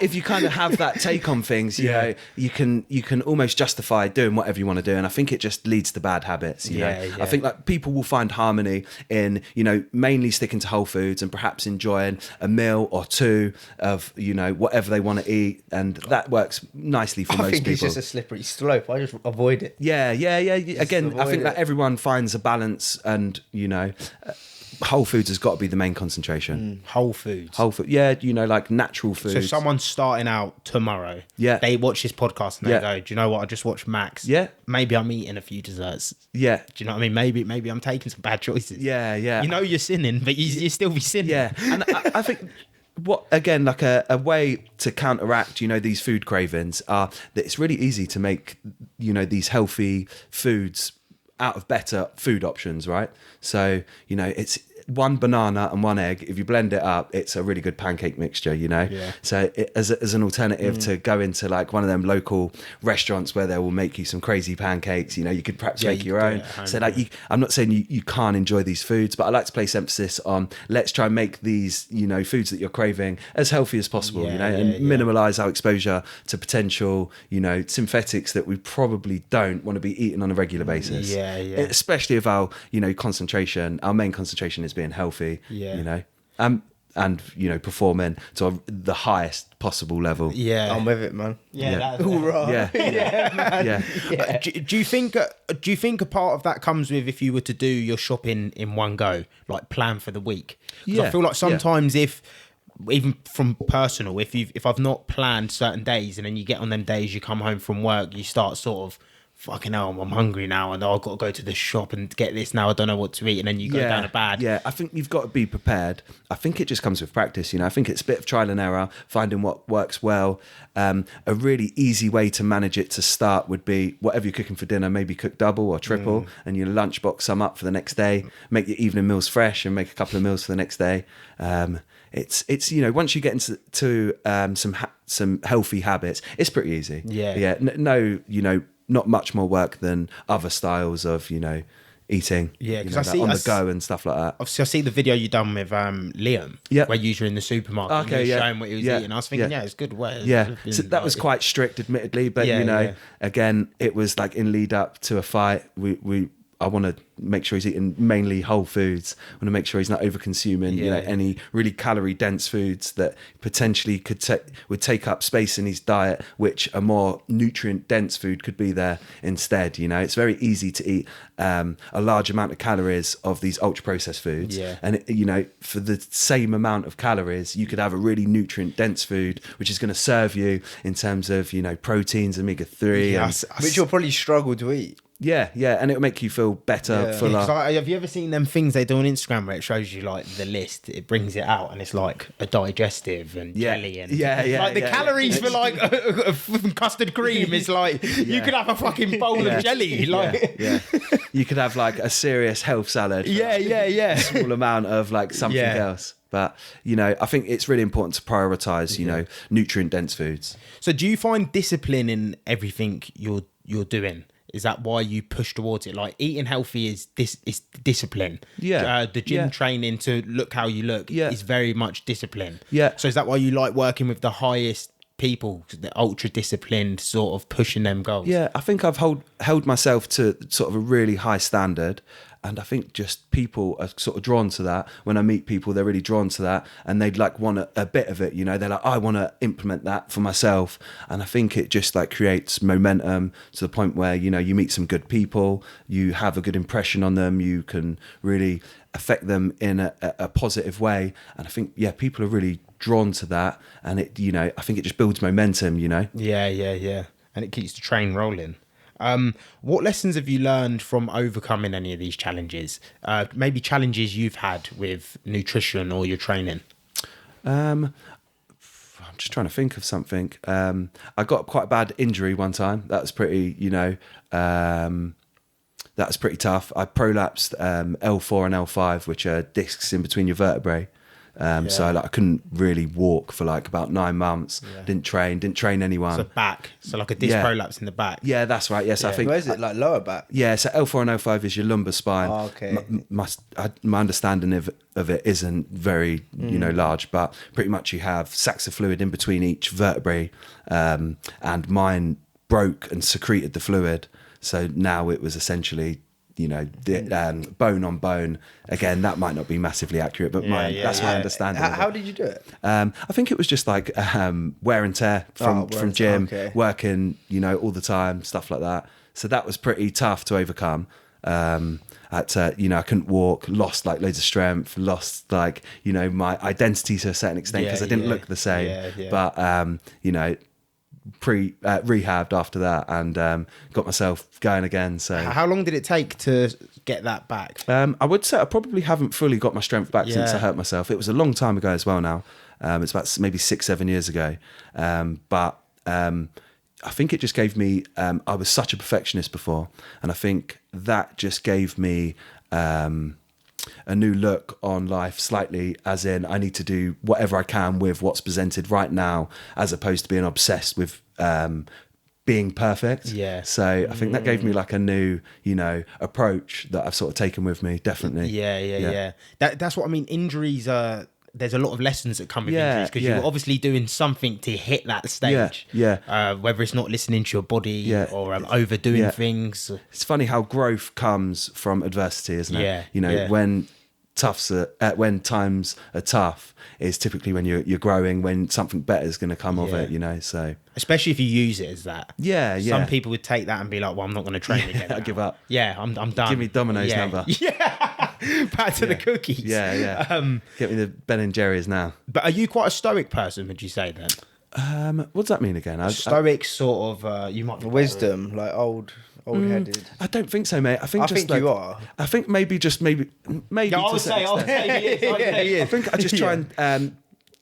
if you kind of have that take on things, you can almost justify doing whatever you want to do, and I think it just leads to bad habits. I think like people will find harmony in mainly sticking to whole foods and perhaps enjoying a meal or two of whatever they want to eat, and that works nicely for most people. I think it's just a slippery slope. I just avoid it. Yeah. Again, I think that everyone finds a balance, and whole foods has got to be the main concentration. Whole foods. Like natural foods. So someone's starting out tomorrow. Yeah. They watch this podcast and they go, do you know what? I just watched Max. Yeah. Maybe I'm eating a few desserts. Yeah. Do you know what I mean? Maybe I'm taking some bad choices. Yeah. You're sinning, but you still be sinning. Yeah. And I think... like a way to counteract, these food cravings are that it's really easy to make, these healthy foods out of better food options, right? So, it's one banana and one egg, if you blend it up, it's a really good pancake mixture, you know? Yeah. So as an alternative to go into like one of them local restaurants where they will make you some crazy pancakes, you know, you could perhaps make your own. So like, I'm not saying you can't enjoy these foods, but I like to place emphasis on let's try and make these, you know, foods that you're craving as healthy as possible, you know, and minimize our exposure to potential, you know, synthetics that we probably don't want to be eating on a regular basis. Especially if our, you know, our main concentration is being healthy, you know, and, you know, performing to the highest possible level. Yeah. I'm with it, man. Yeah. All right. Man. Do you think a part of that comes with if you were to do your shopping in one go, like plan for the week? I feel like sometimes if, even from personal, if I've not planned certain days and then you get on them days, you come home from work, you start sort of, fucking hell, I'm hungry now and I've got to go to the shop and get this now, I don't know what to eat, and then you go down a bad. Yeah, I think you've got to be prepared. I think it just comes with practice, you know. I think it's a bit of trial and error, finding what works well. A really easy way to manage it to start would be whatever you're cooking for dinner, maybe cook double or triple and your lunchbox some up for the next day, make your evening meals fresh and make a couple of meals for the next day. It's you know, once you get into some healthy habits, it's pretty easy. No, you know, not much more work than other styles of, you know, eating. Yeah, because I see on the go and stuff like that. Obviously, I see the video you done with Liam, where you were in the supermarket and you were showing what he was eating. I was thinking, it's good. So that was quite strict, admittedly, but you know, again, it was like in lead up to a fight. I want to make sure he's eating mainly whole foods. I want to make sure he's not over consuming, you know, any really calorie dense foods that potentially would take up space in his diet, which a more nutrient dense food could be there instead. You know, it's very easy to eat a large amount of calories of these ultra processed foods, and you know, for the same amount of calories, you could have a really nutrient dense food, which is going to serve you in terms of, you know, proteins, omega-3, which you'll probably struggle to eat. Yeah, and it'll make you feel better, fuller. Have you ever seen them things they do on Instagram where it shows you like the list? It brings it out and it's like a digestive and jelly and like the calories for like a custard cream is like you could have a fucking bowl of jelly. Like you could have like a serious health salad. For a small amount of like something else. But, you know, I think it's really important to prioritize, you know, nutrient dense foods. So do you find discipline in everything you're doing? Is that why you push towards it? Like eating healthy is discipline. The gym training to look how you look is very much discipline. So is that why you like working with the highest people, the ultra disciplined, sort of pushing them goals? Yeah, I think I've held myself to sort of a really high standard. And I think just people are sort of drawn to that. When I meet people, they're really drawn to that, and they'd like want a bit of it, you know. They're like, I want to implement that for myself. And I think it just like creates momentum to the point where, you know, you meet some good people, you have a good impression on them, you can really affect them in a positive way. And I think, people are really drawn to that. And it, you know, I think it just builds momentum, you know. Yeah. And it keeps the train rolling. What lessons have you learned from overcoming any of these challenges? Maybe challenges you've had with nutrition or your training? I'm just trying to think of something. I got quite a bad injury one time. That was pretty, you know, that was pretty tough. I prolapsed L4 and L5, which are discs in between your vertebrae. So like I couldn't really walk for like about 9 months. Didn't train anyone. So like a disc prolapse in the back. Yeah, that's right. Yes, I think. Where is it? Like lower back? Yeah, so L4 and L5 is your lumbar spine. Oh, okay. My understanding of it isn't very you know, large, but pretty much you have sacs of fluid in between each vertebrae, and mine broke and secreted the fluid. So now it was essentially, you know, bone on bone. Again, that might not be massively accurate, but that's my understanding. How did you do it? I think it was just like wear and tear from gym, working, you know, all the time, stuff like that. So that was pretty tough to overcome. You know, I couldn't walk, lost like loads of strength, lost like, you know, my identity to a certain extent because I didn't look the same. But, you know, rehabbed after that and got myself going again. So how long did it take to get that back? I would say I probably haven't fully got my strength back since I hurt myself. It was a long time ago as well now. It's about maybe 6-7 years ago. But I think it just gave me, I was such a perfectionist before, and I think that just gave me new look on life slightly, as in I need to do whatever I can with what's presented right now, as opposed to being obsessed with being perfect. Yeah. So I think that gave me like a new, approach that I've sort of taken with me. Definitely. Yeah. That's what I mean. Injuries there's a lot of lessons that come with injuries, because you're obviously doing something to hit that stage. Whether it's not listening to your body or overdoing things. It's funny how growth comes from adversity, isn't it? When times are tough, is typically when you're growing, when something better is going to come of it, so. Especially if you use it as that. Yeah. Some people would take that and be like, well, I'm not going to train again. I give up. Yeah, I'm done. Give me Domino's number. Yeah. Back to the cookies. Yeah. Get me the Ben and Jerry's now. But are you quite a stoic person, would you say then? What does that mean again? Stoic sort of, you might be wisdom, like old-headed. I don't think so, mate. I think you are. I think maybe. Yeah, I would say he is. I think I just try and.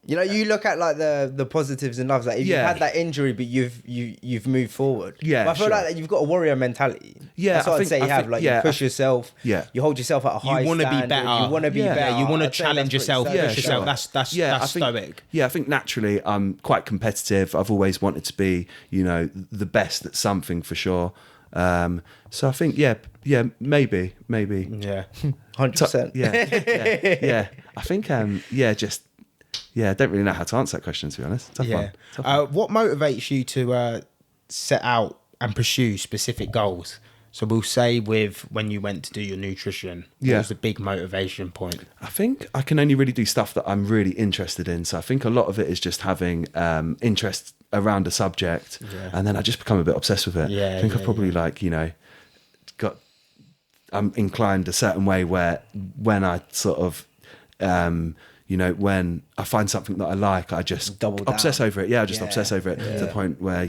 You look at like the positives in life. Like if you've had that injury, but you've moved forward. Yeah, but I feel like you've got a warrior mentality. Yeah, that's what I'd say you have. Like you push yourself. Yeah, you hold yourself at a high standard. You want to be better. You want to be better. You want to challenge yourself. Push yourself. That's stoic. I think naturally I'm quite competitive. I've always wanted to be, the best at something for sure. So I think, maybe. Yeah, 100%. Yeah. I think, I don't really know how to answer that question, to be honest. Tough one. What motivates you to set out and pursue specific goals? So we'll say with when you went to do your nutrition, what was the big motivation point? I think I can only really do stuff that I'm really interested in. So I think a lot of it is just having interest around a subject, and then I just become a bit obsessed with it. I think I've probably I'm inclined a certain way where when I sort of when I find something that I like, I just obsess over it. I just obsess over it to the point where,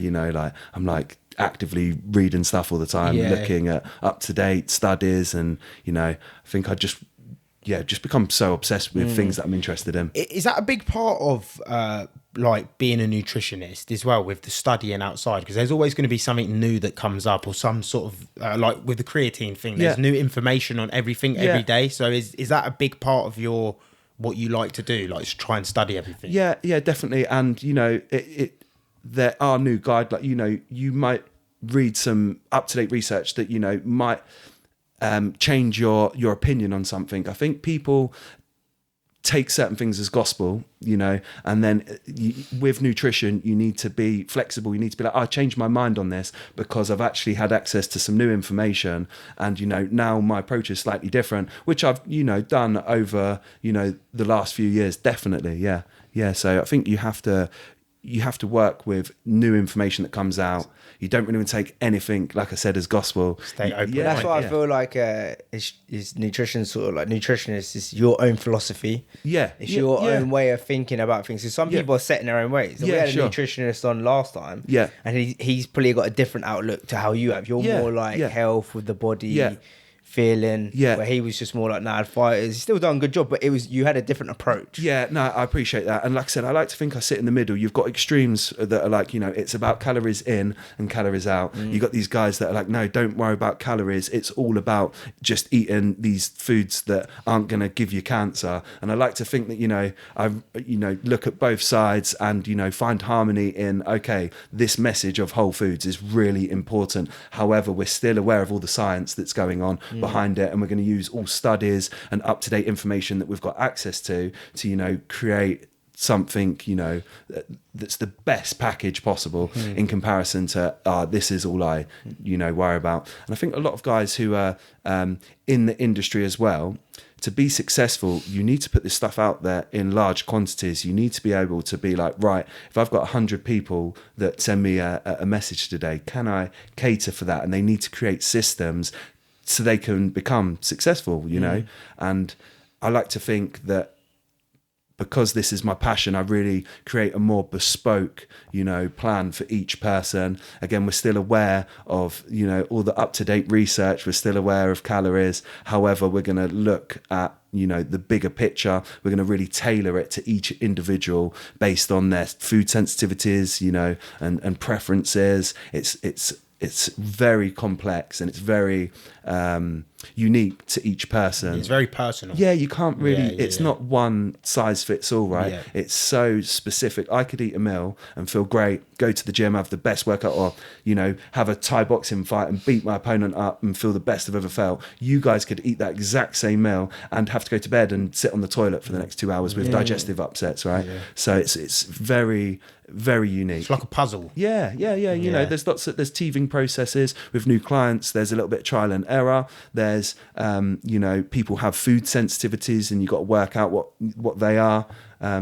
I'm like actively reading stuff all the time, looking at up-to-date studies. And, I think I just become so obsessed with things that I'm interested in. Is that a big part of being a nutritionist as well, with the studying outside? Because there's always going to be something new that comes up, or some sort of like with the creatine thing, there's new information on everything every day. So is that a big part of what you like to do, like try and study everything? Yeah, definitely. And there are new guidelines. You might read some up-to-date research that might change your opinion on something. I think people take certain things as gospel, and then with nutrition, you need to be flexible. You need to be like, I changed my mind on this because I've actually had access to some new information, and now my approach is slightly different, which I've done over the last few years. Definitely, yeah. So I think you have to work with new information that comes out. You don't really want to take anything, like I said, as gospel. Stay open. Yeah, that's why I feel like is nutrition sort of like Nutritionist is your own philosophy. Yeah, it's your own way of thinking about things. So some people are set in their own ways. So we had a nutritionist on last time. Yeah, and he's probably got a different outlook to how you have. You're more like health with the body. Yeah. Feeling, where he was just more like, I'd fight. He's still done a good job, but you had a different approach. Yeah, no, I appreciate that. And like I said, I like to think I sit in the middle. You've got extremes that are like, it's about calories in and calories out. You've got these guys that are like, no, don't worry about calories. It's all about just eating these foods that aren't going to give you cancer. And I like to think that, I look at both sides and, find harmony in, okay, this message of whole foods is really important. However, we're still aware of all the science that's going on behind it, and we're going to use all studies and up-to-date information that we've got access to create something that's the best package possible in comparison to this is all I worry about. And I think a lot of guys who are in the industry as well, to be successful, you need to put this stuff out there in large quantities. You need to be able to be like, right, if I've got 100 people that send me a message today, can I cater for that? And they need to create systems so they can become successful, And I like to think that because this is my passion, I really create a more bespoke, plan for each person. Again, we're still aware of, all the up-to-date research. We're still aware of calories. However, we're going to look at, the bigger picture. We're going to really tailor it to each individual based on their food sensitivities, and preferences. It's very complex, and it's very unique to each person. It's very personal. Yeah, you can't really, it's not one size fits all, right? Yeah. It's so specific. I could eat a meal and feel great, go to the gym, have the best workout, or, you know, have a Thai boxing fight and beat my opponent up and feel the best I've ever felt. You guys could eat that exact same meal and have to go to bed and sit on the toilet for the next 2 hours with digestive upsets, right? Yeah. So it's very, very unique. It's like a puzzle. Yeah. You know, there's teething processes with new clients. There's a little bit of trial and error. There's, you know, people have food sensitivities and you've got to work out what they are.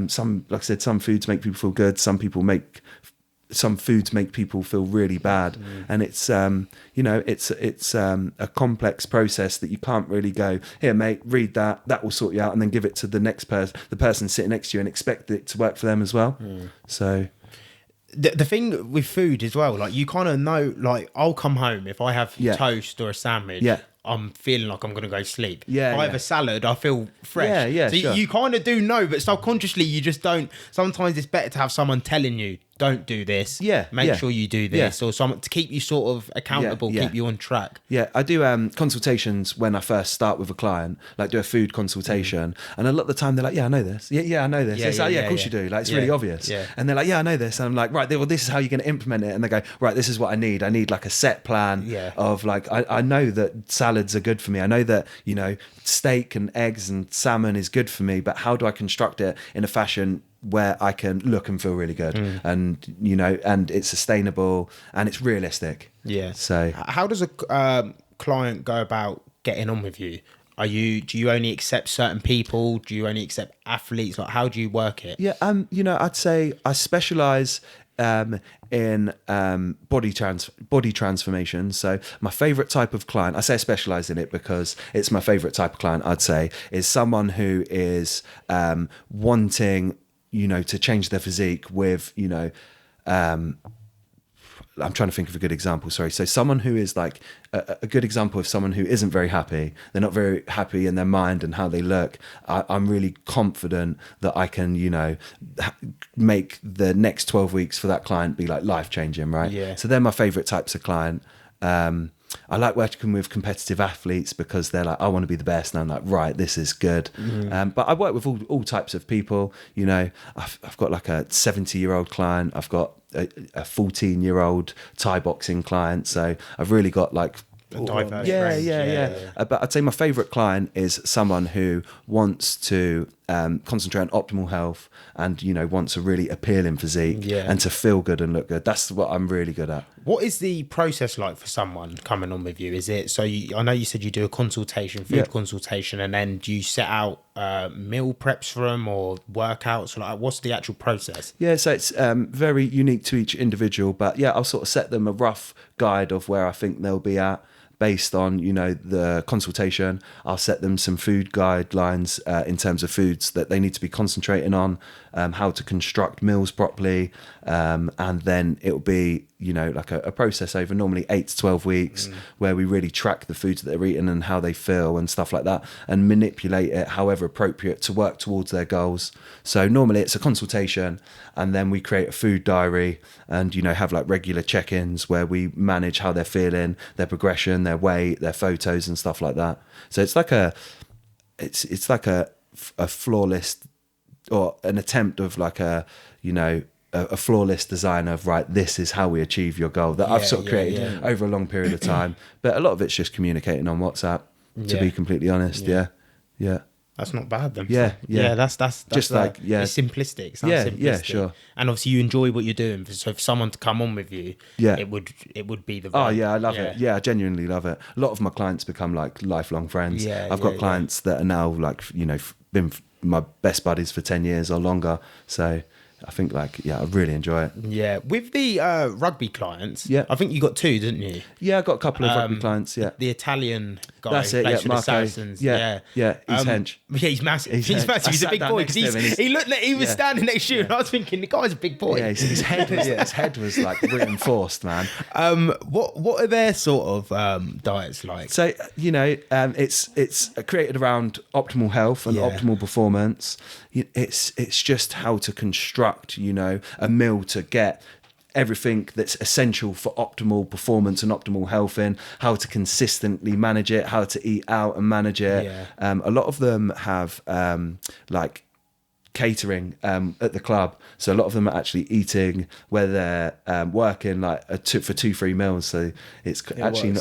Some, like I said, some foods make people feel good. Some foods make people feel really bad. And it's, you know, it's a complex process that you can't really go, here, mate, read that will sort you out, and then give it to the next person, the person sitting next to you, and expect it to work for them as well. So the thing with food as well, like you kind of know, like I'll come home if I have toast or a sandwich. I'm feeling like I'm going to go sleep. If I have a salad, I feel fresh. So you kind of do know, but subconsciously you just don't. Sometimes it's better to have someone telling you, don't do this. Make sure you do this. Or someone to keep you sort of accountable, keep you on track. I do consultations when I first start with a client, like do a food consultation. And a lot of the time they're like, I know this. I know this. It's like, of course you do. Like, it's really obvious. And they're like, I know this. And I'm like, right, well, this is how you're going to implement it. And they go, right, this is what I need. I need like a set plan of like, I know that salads are good for me. I know that, you know, steak and eggs and salmon is good for me, but how do I construct it in a fashion where I can look and feel really good, and you know, and it's sustainable and it's realistic. So how does a client go about getting on with you? Do you only accept certain people? Do you only accept athletes? Like, how do you work it? You know, I'd say I specialize in body transformation. So my favorite type of client, I say I specialize in it because it's my favorite type of client, I'd say, is someone who is wanting, you know, to change their physique with, you know, I'm trying to think of a good example. Sorry. So someone who is like a good example of someone who isn't very happy. They're not very happy in their mind and how they look. I'm really confident that I can, you know, make the next 12 weeks for that client be like life changing. Right. So they're my favorite types of client. I like working with competitive athletes because they're like, I want to be the best. And I'm like, right, this is good. But I work with all types of people. You know, I've got like a 70-year-old client. I've got a 14-year-old Thai boxing client. So I've really got like a diverse range. But I'd say my favorite client is someone who wants to concentrate on optimal health and, you know, wants a really appealing physique and to feel good and look good. That's what I'm really good at. What is the process like for someone coming on with you? Is it so? I know you said you do a consultation, food consultation, and then do you set out meal preps for them or workouts? Like, what's the actual process? So it's very unique to each individual, but I'll sort of set them a rough guide of where I think they'll be at. Based on, you know, the consultation, I'll set them some food guidelines in terms of foods that they need to be concentrating on, how to construct meals properly, and then it'll be, you know, like a process over normally 8 to 12 weeks where we really track the foods that they're eating and how they feel and stuff like that, and manipulate it however appropriate to work towards their goals. So normally it's a consultation, and then we create a food diary and, you know, have like regular check-ins where we manage how they're feeling, their progression, their weight, their photos and stuff like that. So it's like it's like a flawless, or an attempt of like a, you know, a flawless design of, right, this is how we achieve your goal that I've sort of created over a long period of time. But a lot of it's just communicating on WhatsApp, to be completely honest. That's not bad then. That's just like it's simplistic. It sounds simplistic. Sure. And obviously you enjoy what you're doing. So if someone to come on with you, it would be the vibe. I love it. I genuinely love it. A lot of my clients become like lifelong friends. I've got clients that are now like, you know, been my best buddies for 10 years or longer. So I think like, I really enjoy it. Yeah. With the rugby clients, I think you got two, didn't you? I got a couple of rugby clients, The Italian guy. That's it, for the Saracens. He's hench. He's massive. He's massive. He's a big boy. He was standing next to you and I was thinking, the guy's a big boy. His head was like reinforced, man. What are their sort of diets like? So, you know, it's created around optimal health and optimal performance. It's just how to construct, you know, a meal to get everything that's essential for optimal performance and optimal health in, how to consistently manage it, how to eat out and manage it. A lot of them have like catering at the club, so a lot of them are actually eating where they're working like for 2-3 meals, so it's actually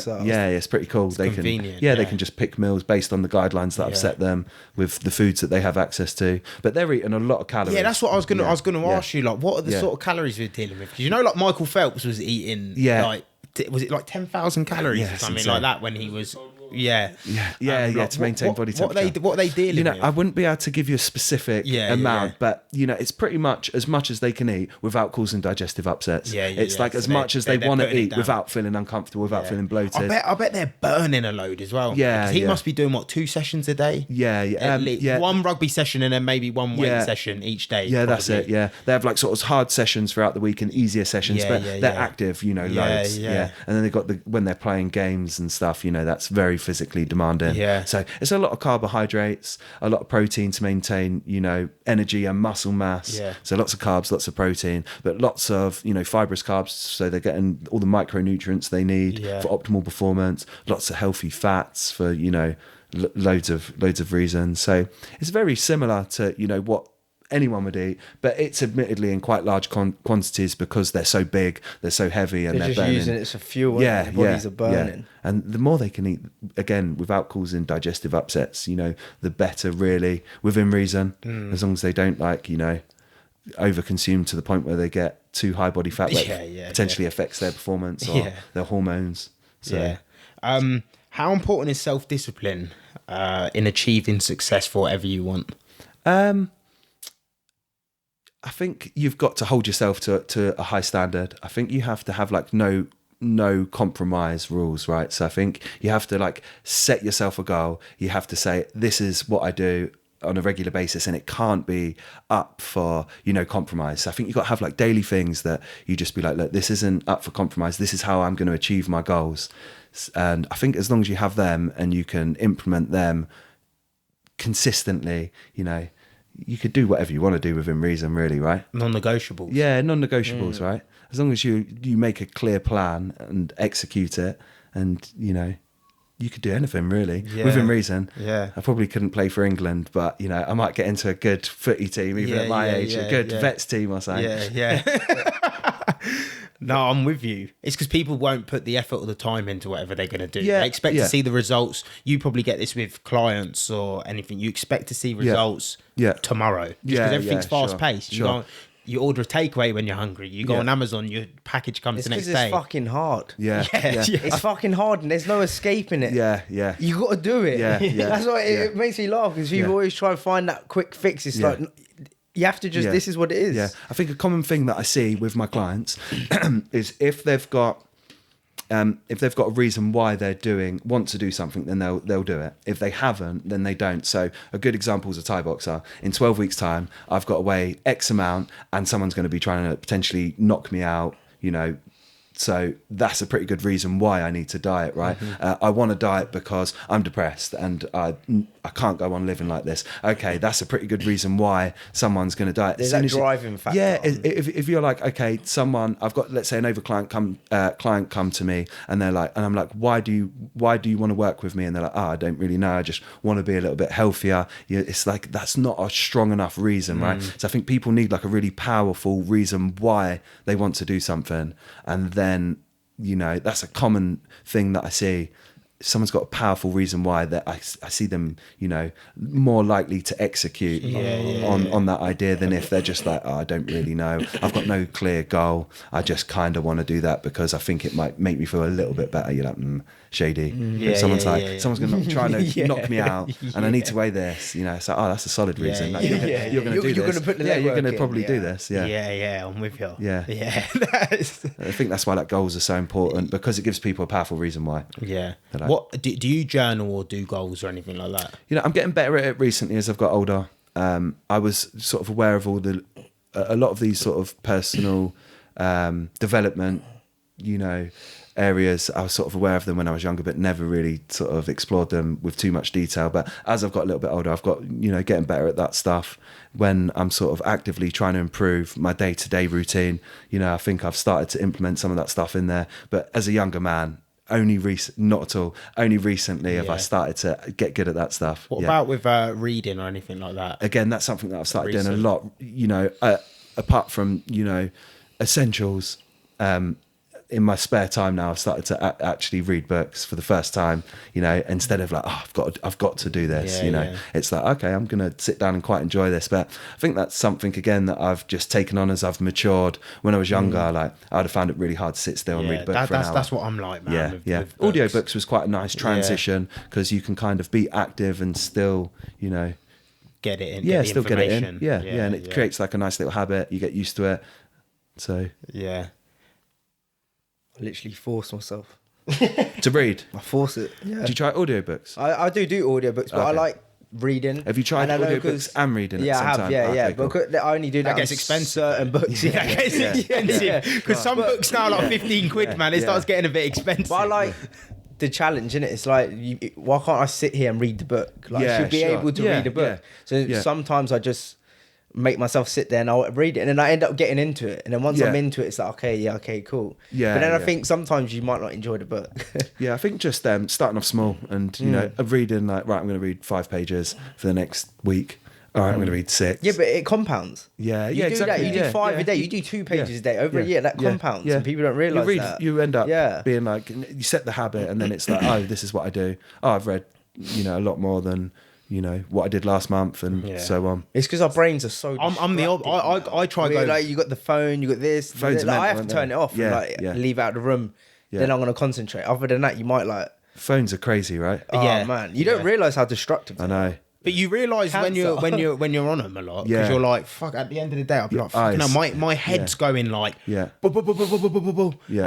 it's pretty cool. They can just pick meals based on the guidelines that I've set them with the foods that they have access to, but they're eating a lot of calories. That's what I was gonna ask you, like, what are the sort of calories we're dealing with? Because you know, like Michael Phelps was eating like, was it like 10,000 calories or something like that when he was to maintain body temperature. What are they dealing with? I wouldn't be able to give you a specific amount, but it's pretty much as they can eat without causing digestive upsets. It's like as much as they want to eat without feeling uncomfortable, without feeling bloated. I bet they're burning a load as well. Because he must be doing 2 sessions a day. One rugby session and then maybe one weight session each day. That's it. They have like sort of hard sessions throughout the week and easier sessions, but they're active. Loads. And then they've got when they're playing games and stuff. That's very physically demanding. So it's a lot of carbohydrates, a lot of protein to maintain, energy and muscle mass. So lots of carbs, lots of protein, but lots of, fibrous carbs. So they're getting all the micronutrients they need for optimal performance, lots of healthy fats for, loads of reasons. So it's very similar to, what anyone would eat, but it's admittedly in quite large quantities because they're so big, they're so heavy, and they're just burning. using it as a fuel. Their bodies are burning. And the more they can eat, again, without causing digestive upsets, the better, really, within reason. As long as they don't overconsume to the point where they get too high body fat, that potentially affects their performance or their hormones. So how important is self-discipline in achieving success for whatever you want? I think you've got to hold yourself to a high standard. I think you have to have like no compromise rules, right? So I think you have to set yourself a goal. You have to say, this is what I do on a regular basis, and it can't be up for compromise. So I think you've got to have daily things that you just be like, look, this isn't up for compromise. This is how I'm going to achieve my goals. And I think as long as you have them and you can implement them consistently, you could do whatever you want to do within reason, really, right? Non-negotiables. Yeah, non-negotiables, right? As long as you make a clear plan and execute it, and you could do anything really within reason. I probably couldn't play for England, but I might get into a good footy team, even at my age, a good vets team or something. No, I'm with you. It's because people won't put the effort or the time into whatever they're going to do. They expect to see the results. You probably get this with clients or anything. You expect to see results tomorrow. Because everything's fast paced. You order a takeaway when you're hungry. You go on Amazon, your package comes the next day. It's fucking hard. It's It's fucking hard and there's no escaping it. You got to do it. That's why it makes me laugh, because people always try and find that quick fix. It's like, you have to just, this is what it is. I think a common thing that I see with my clients is if they've got a reason why they want to do something, then they'll do it. If they haven't, then they don't. So a good example is a Thai boxer. In 12 weeks' time, I've got to weigh X amount, and someone's going to be trying to potentially knock me out, So that's a pretty good reason why I need to diet, right? I want to diet because I'm depressed and I can't go on living like this. Okay, that's a pretty good reason why someone's going to diet. There's that driving factor. Yeah, if you're like, okay, I've got, let's say, an client come to me, and they're like, and I'm like, why do you want to work with me? And they're like, I don't really know. I just want to be a little bit healthier. It's like, that's not a strong enough reason, right? So I think people need a really powerful reason why they want to do something, and then that's a common thing that I see. If someone's got a powerful reason why, that I see them more likely to execute on that idea than if they're just like, I don't really know, I've got no clear goal, I just kind of want to do that because I think it might make me feel a little bit better. You're like, shady. Someone's going to try and knock me out, and I need to weigh this. It's like, that's a solid reason. You're going to do this. You're going to put the legwork. You're going to probably do this. I'm with you. I think that's why goals are so important, because it gives people a powerful reason why. What do you journal or do goals or anything like that? I'm getting better at it recently as I've got older. I was sort of aware of a lot of these sort of personal development, areas. I was sort of aware of them when I was younger, but never really sort of explored them with too much detail. But as I've got a little bit older, I've got, getting better at that stuff. When I'm sort of actively trying to improve my day-to-day routine, I think I've started to implement some of that stuff in there. But as a younger man, only recently have I started to get good at that stuff. What about with reading or anything like that? Again, that's something that I've started doing a lot, apart from, essentials. In my spare time now, I've started to actually read books for the first time, instead of like, I've got to do this, It's like, okay, I'm going to sit down and quite enjoy this. But I think that's something, again, that I've just taken on as I've matured. When I was younger, I'd have found it really hard to sit still and read a book for an hour. That's what I'm like, man. With audiobooks was quite a nice transition because you can kind of be active and still, get it in. Still get it in. Yeah. And it creates like a nice little habit. You get used to it. So, yeah. I literally force myself to read. I force it. Yeah. Do you try audiobooks? I do audiobooks, but I like reading. Have you tried audiobooks and reading? Yeah, at the same I have. time? Yeah. Cool. But I only do that. Gets expensive. Certain books. That gets expensive because some books now like 15 quid, man. It starts getting a bit expensive. But I like the challenge, innit? It's like, why can't I sit here and read the book? Like, I should be able to read a book. So sometimes I just make myself sit there and I'll read it, and then I end up getting into it, and then once I'm into it, it's like, okay, cool. But then I think sometimes you might not enjoy the book. I think just starting off small and reading like, right, I'm going to read 5 pages for the next week. All right, I'm going to read 6. Yeah, but it compounds. Yeah, you do exactly. That. You do 5 a day. You do 2 pages a day. Over a year, that compounds, and people don't realise that. You end up being like, you set the habit, and then it's like, oh, this is what I do. Oh, I've read, a lot more than what I did last month, and so on. It's because our brains are so. I try going. Like, you got the phone, you got this. Phones I have to turn it off and leave out the room. Then I'm gonna concentrate. Other than that, you might like. Phones are crazy, right? Oh man, you don't realise how destructive. I know. But you realise when you're on them a lot, because you're like, fuck. At the end of the day, I'll be like, fuck. No, my head's going like, and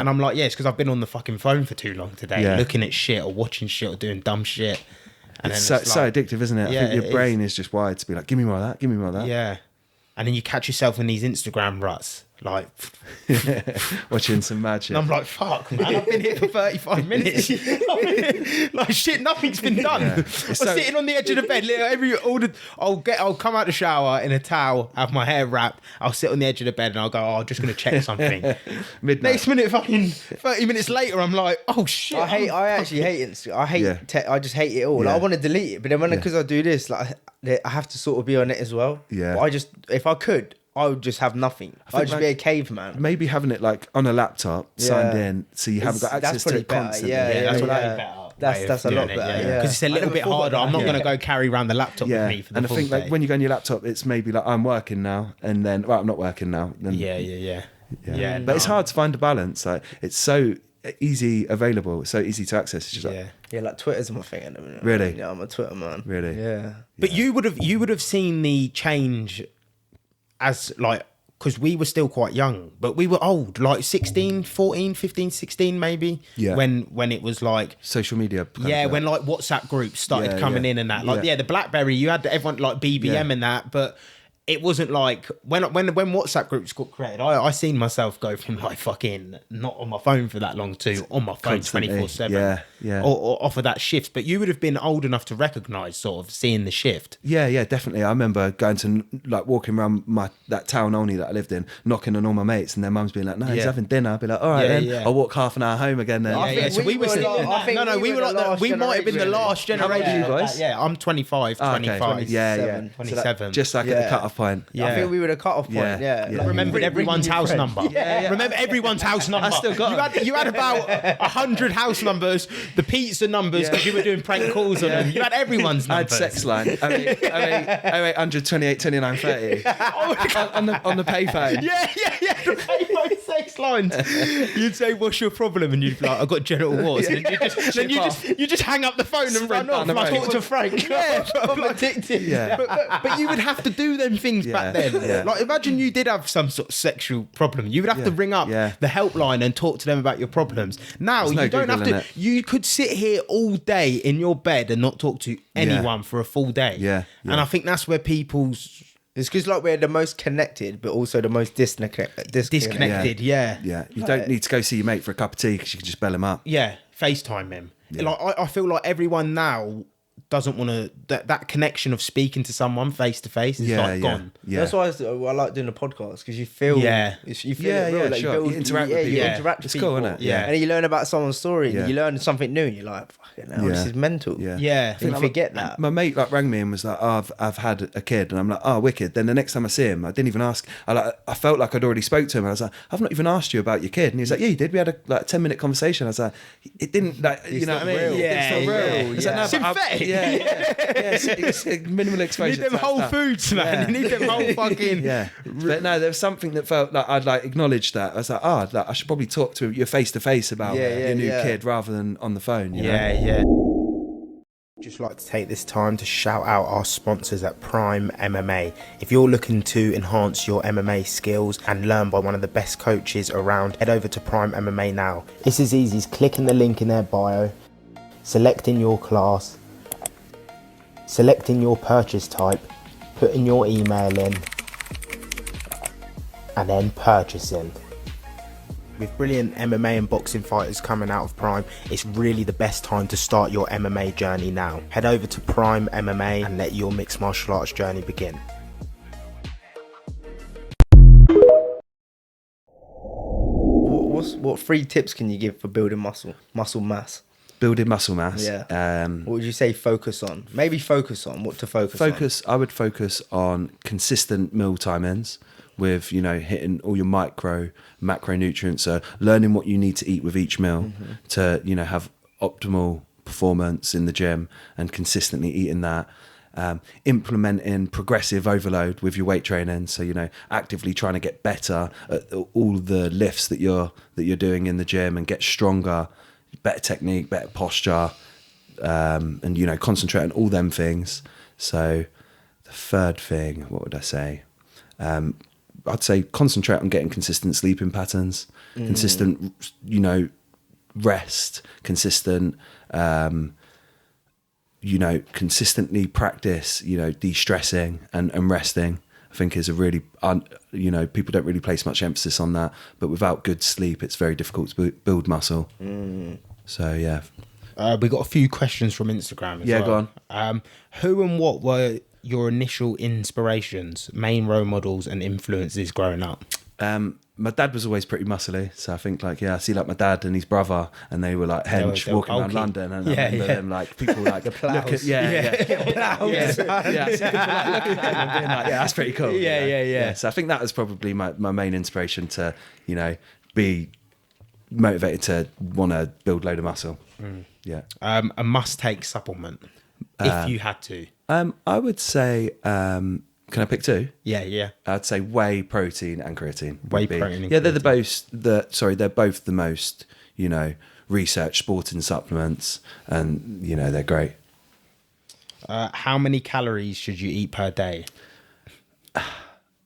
I'm like, it's because I've been on the fucking phone for too long today, looking at shit or watching shit or doing dumb shit. And it's so addictive, isn't it? I think your brain is just wired to be like, give me more of that, give me more of that. Yeah. And then you catch yourself in these Instagram ruts, like watching some magic. And I'm like, fuck, man, I've been here for 35 minutes. Like, shit, nothing's been done. I'm sitting on the edge of the bed. I'll come out the shower in a towel, have my hair wrapped. I'll sit on the edge of the bed and I'll go, I'm just going to check something. Midnight. Next minute, fucking 30 minutes later, I'm like, oh shit. I actually hate Instagram. I just hate it all. Like, I want to delete it, but then because I do this, like, I have to sort of be on it as well. Yeah. But if I could, I would just have nothing. I'd just be a caveman. Maybe having it like on a laptop, signed in, so you haven't got access to it constantly. That's better. That's a lot better. Because it's a little bit harder. I'm not going to go carry around the laptop with me for the full day. And I think like when you go on your laptop, it's maybe like, I'm working now, and then I'm not working now. Then, Yeah. But it's hard to find a balance. Like, it's so easy available, so easy to access. It's just like Twitter's my thing at the minute. Really? Yeah, I'm a Twitter man. Really? Yeah. But you would have seen the change as like, because we were still quite young, but we were old, like 16, 14, 15, 16 maybe. Yeah. When it was like social media. When like WhatsApp groups started coming in and that. Like the BlackBerry, you had everyone like BBM and that, but it wasn't like when WhatsApp groups got created, I seen myself go from like fucking not on my phone for that long to on my phone 24/7. Yeah. Or off of that shift. But you would have been old enough to recognise sort of seeing the shift. Yeah, definitely. I remember going to like walking around that town only that I lived in, knocking on all my mates, and their mums being like, "No, he's having dinner." I'd be like, "All right, then." I'll walk half an hour home again. Then So we were we might have been the last generation. How old are you guys? Yeah, I'm 25. 27. So just like at the cut-off point. I think we were the cut-off point. Like, remembered everyone's house number. Remember everyone's house number. I still got you had about 100 house numbers, the pizza numbers, because you were doing prank calls on them. You had everyone's numbers. I had sex line. 0800 28 29 30 on the payphone. Yeah. The payphone sex lines. You'd say, "What's your problem?" And you'd be like, "I've got genital warts." And then you just hang up the phone and run off. I talk to Frank. I'm addicted. But you would have to do them things back then. Like, imagine you did have some sort of sexual problem. You would have to ring up the helpline and talk to them about your problems. Now you don't have to. You could sit here all day in your bed and not talk to anyone for a full day. Yeah. And I think that's where people's It's because like we're the most connected, but also the most disconnected. Yeah. You don't need to go see your mate for a cup of tea because you can just bell him up. Yeah, FaceTime him. Yeah. Like I feel like everyone now doesn't want to that connection of speaking to someone face to face is gone. Yeah. That's why I like doing a podcast, because you feel it real. Like sure. You interact with people. Interact with people. Cool, isn't it? Yeah. And you learn about someone's story, and you learn something new, and you're like, fucking hell, this is mental. Yeah. You forget that. My mate like rang me and was like, oh, I've had a kid, and I'm like, oh, wicked. Then the next time I see him, I didn't even ask. I felt like I'd already spoke to him. I was like, I've not even asked you about your kid, and he was like, yeah, you did. We had a 10-minute conversation. I was like, it didn't you know what I mean? It's not real. It's like, no, synthetic. It's minimal exposure. You need them whole foods, man. You need them whole fucking. Yeah. But no, there was something that felt like I'd like acknowledged that. I was like, I should probably talk to you face to face about your new kid rather than on the phone. You know? Just like to take this time to shout out our sponsors at Prime MMA. If you're looking to enhance your MMA skills and learn by one of the best coaches around, head over to Prime MMA now. It's as easy as clicking the link in their bio, selecting your class, selecting your purchase type, putting your email in, and then purchasing. With brilliant MMA and boxing fighters coming out of Prime, it's really the best time to start your MMA journey now. Head over to Prime MMA and let your mixed martial arts journey begin. What 3 tips can you give for building muscle mass? Building muscle mass. Yeah. What would you say focus on? Maybe focus on what to focus on. I would focus on consistent meal timings with, hitting all your macronutrients, learning what you need to eat with each meal to, have optimal performance in the gym and consistently eating that. Implementing progressive overload with your weight training. So, actively trying to get better at all the lifts that you're doing in the gym and get stronger, better technique, better posture, and concentrate on all them things. So the third thing, what would I say? I'd say concentrate on getting consistent sleeping patterns, consistent, rest, consistent, consistently practice, de-stressing and resting. I think is a really, people don't really place much emphasis on that, but without good sleep, it's very difficult to build muscle. So, yeah. We got a few questions from Instagram as well. Go on. Who and what were your initial inspirations, main role models and influences growing up? My dad was always pretty muscly, so I think I see my dad and his brother, and they were like hench walking around London, and I remember them people the Plows. Look at, Plows. Look at them and being like, that's pretty cool. Yeah. So I think that was probably my main inspiration to be motivated to want to build a load of muscle. Yeah. A must-take supplement if you had to. I would say. Can I pick 2? Yeah. I'd say whey protein and creatine. Protein. And they're they're both the most researched sporting supplements, and they're great. How many calories should you eat per day?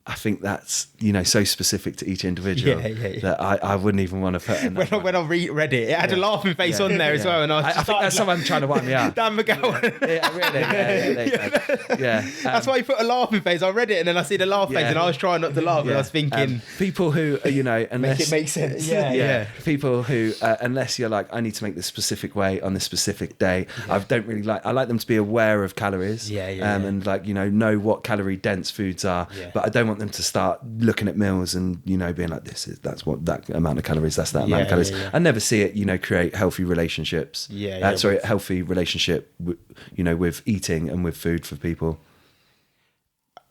I think that's so specific to each individual that I wouldn't even want to put in when I read it had a laughing face on there as well, and I think that's someone trying to wipe me out. Dan McGowan. That's why you put a laughing face. I read it and then I see the laugh face and I was trying not to laugh and I was thinking people who unless make it make sense. People who unless you're like, I need to make this specific way on this specific day, I don't really I like them to be aware of calories and know what calorie dense foods are, but I don't want them to start looking at meals and being like, that's what that amount of calories, that's that amount of calories. I never see it create healthy relationships. Healthy relationship with eating and with food for people.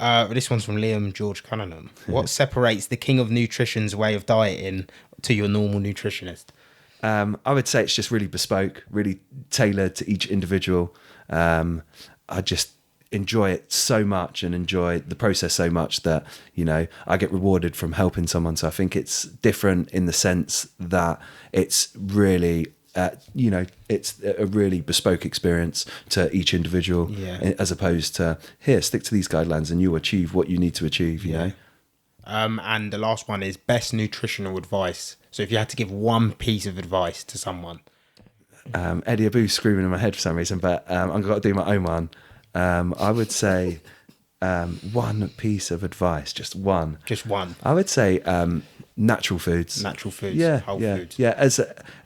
This one's from Liam George Cunningham. What separates the king of nutrition's way of dieting to your normal nutritionist? I would say it's just really bespoke, really tailored to each individual. I just enjoy it so much and enjoy the process so much that I get rewarded from helping someone. So I think it's different in the sense that it's really it's a really bespoke experience to each individual, as opposed to here, stick to these guidelines and you achieve what you need to achieve. And the last one is best nutritional advice. So if you had to give one piece of advice to someone, Eddie Abu's screaming in my head for some reason, but I've got to do my own one. I would say one piece of advice, just one. I would say natural foods. Whole foods. Yeah,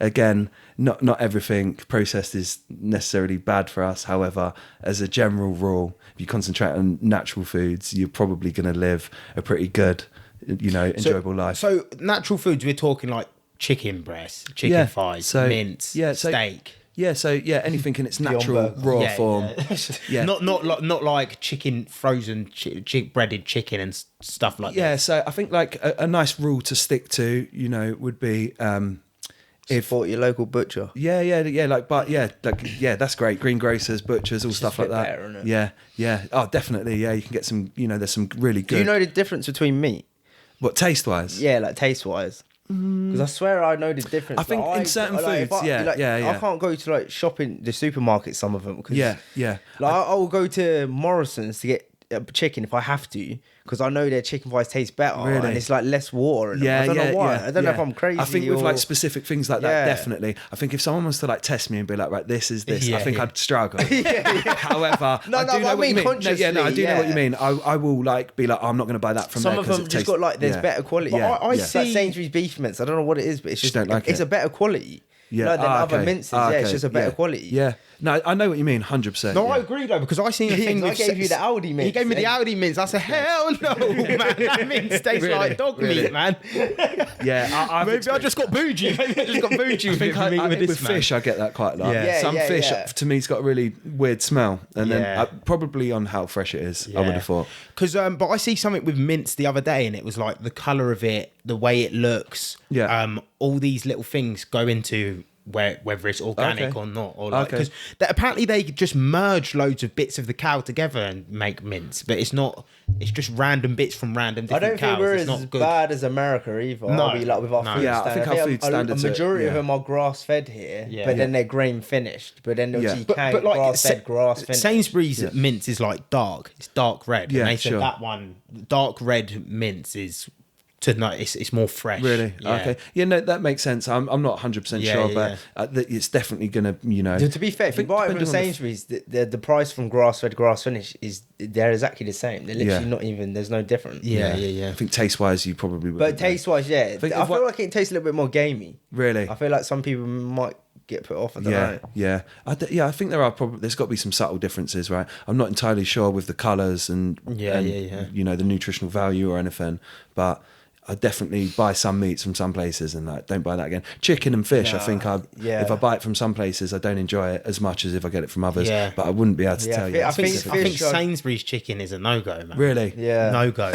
again, not everything processed is necessarily bad for us. However, as a general rule, if you concentrate on natural foods, you're probably going to live a pretty good, enjoyable life. So natural foods, we're talking like chicken breast, chicken thighs, mince, steak. Anything in its natural raw form. Yeah. Not like chicken, frozen breaded chicken and stuff like that. Yeah, so I think like a nice rule to stick to, would be support your local butcher. That's great. Greengrocers, butchers, all it's stuff like that. Better, isn't it? Yeah. Oh, definitely. Yeah, you can get some. There's some really good. Do you know the difference between meat? What, taste wise? Yeah, like taste wise. Because I swear I know the difference. I think in certain foods, I can't go to like shopping the supermarket. Some of them. Cause, yeah. Like I will go to Morrison's to get chicken if I have to, because I know their chicken thighs taste better, and it's like less water. I don't know why. I don't know if I'm crazy. I think with like specific things like that, definitely. I think if someone was to like test me and be like, right, this is this, I think I'd struggle. However, I do know what you mean. I do know what you mean. I will like be like, oh, I'm not going to buy that from some there. Some of them just got like there's better quality. Yeah, I see like Sainsbury's beef mince. I don't know what it is, but it's just it's a better quality. Yeah, than other minces. It's just a better quality. Yeah, no, I know what you mean, 100%. No, I agree though, because I seen a thing. I gave you the Aldi mince. He gave me the Aldi mince. I said, hell no, man. That mince tastes like dog meat, man. Yeah, maybe I just got bougie. With fish, I get that quite a lot. Some fish to me, it's got a really weird smell, and then probably on how fresh it is. I would have thought. Because, but I see something with mince the other day, and it was like the colour of it, the way it looks. Yeah. All these little things go into whether it's organic or not, or like because apparently they just merge loads of bits of the cow together and make mince, but it's not. It's just random bits from random different cows. I don't think we're as bad as America either. No, I'll be like with our food standards. I think our food standards. A majority of them are grass fed here, but then they're grain finished. But then you can't like grass fed, grass finished. Sainsbury's mince is like dark. It's dark red. Yeah, and they said that one dark red mince is. It's more fresh. Really? Yeah. Okay. Yeah, no, that makes sense. I'm not 100% sure, but it's definitely going to, To be fair, if you buy it from Sainsbury's, the price from grass-fed, grass-finished they're exactly the same. They're literally not even, there's no difference. Yeah. I think taste-wise, you probably would. But taste-wise, I feel like it tastes a little bit more gamey. Really? I feel like some people might get put off. I don't know. Yeah. I think there's got to be some subtle differences, right? I'm not entirely sure with the colours and the nutritional value or anything, but I definitely buy some meats from some places and don't buy that again. Chicken and fish, I think if I buy it from some places, I don't enjoy it as much as if I get it from others. Yeah. But I wouldn't be able to tell you. I think Sainsbury's chicken is a no-go, man. Really? Yeah. No-go.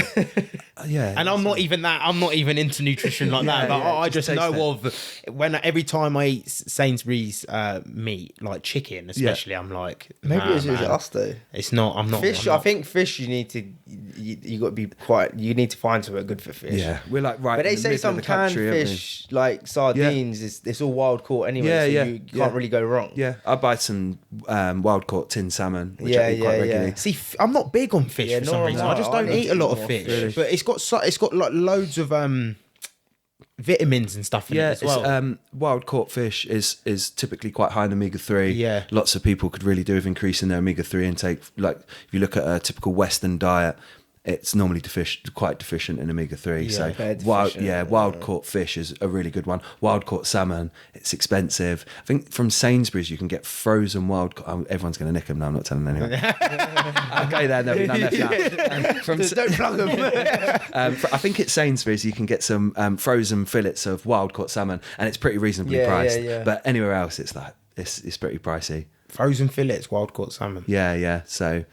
Yeah. And I'm not even into nutrition like that. But I just know of every time I eat Sainsbury's meat, like chicken especially, I'm like, maybe it's just us though. It's not. I'm not. Fish. I think fish. You need to be quite. You need to find somewhere good for fish. Yeah. We're like right. But they say some canned fish, like sardines, it's all wild caught anyway. So you can't really go wrong. Yeah, I buy some wild caught tin salmon, which I eat quite regularly. See, I'm not big on fish for some reason. I just don't eat a lot of fish. Really? But it's got like loads of vitamins and stuff in it as well. Wild caught fish is typically quite high in omega-3. Yeah. Lots of people could really do with increasing their omega-3 intake. Like if you look at a typical Western diet, it's normally quite deficient in omega-3. So wild caught fish is a really good one. Wild caught salmon, it's expensive. I think from Sainsbury's you can get frozen wild caught. Everyone's going to nick them now, I'm not telling anyone. Okay, there, no, none left out. Don't plug them. I think at Sainsbury's you can get some frozen fillets of wild caught salmon, and it's pretty reasonably priced. But anywhere else, it's like it's pretty pricey. Frozen fillets, wild caught salmon. Yeah. So.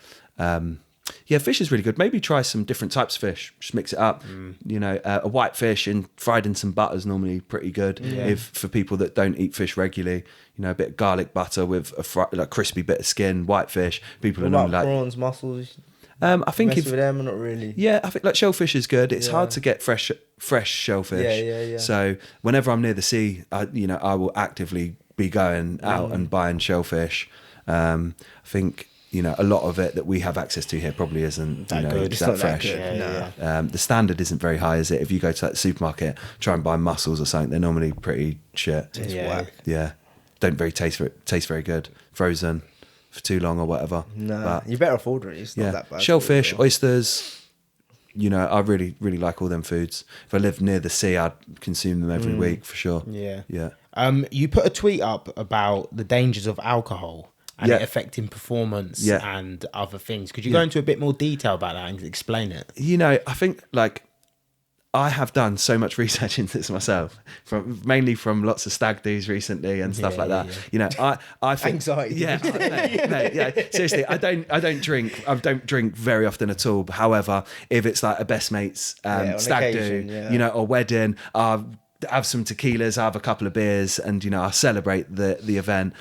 Fish is really good. Maybe try some different types of fish. Just mix it up. A white fish and fried in some butter is normally pretty good. For people that don't eat fish regularly, a bit of garlic butter with a crispy bit of skin, white fish. People are normally like prawns, mussels. I think with them, not really. Yeah, I think like shellfish is good. It's hard to get fresh shellfish. Yeah. So whenever I'm near the sea, I will actively be going out and buying shellfish. I think. A lot of it that we have access to here probably isn't that good. It's that fresh. The standard isn't very high, is it? If you go to that supermarket, try and buy mussels or something, they're normally pretty shit. It's whack. Yeah, don't taste very good. Frozen for too long or whatever. No, you better off ordering it. It's not that bad. Shellfish, oysters. I really, really like all them foods. If I lived near the sea, I'd consume them every week for sure. Yeah. Yeah. You put a tweet up about the dangers of alcohol and it affecting performance and other things. Could you go into a bit more detail about that and explain it? I think I have done so much research into this myself, mainly from lots of stag do's recently and stuff like that. I think anxiety. Seriously, I don't drink. I don't drink very often at all. However, if it's like a best mates stag do, or wedding, I have some tequilas, I have a couple of beers, and I celebrate the event.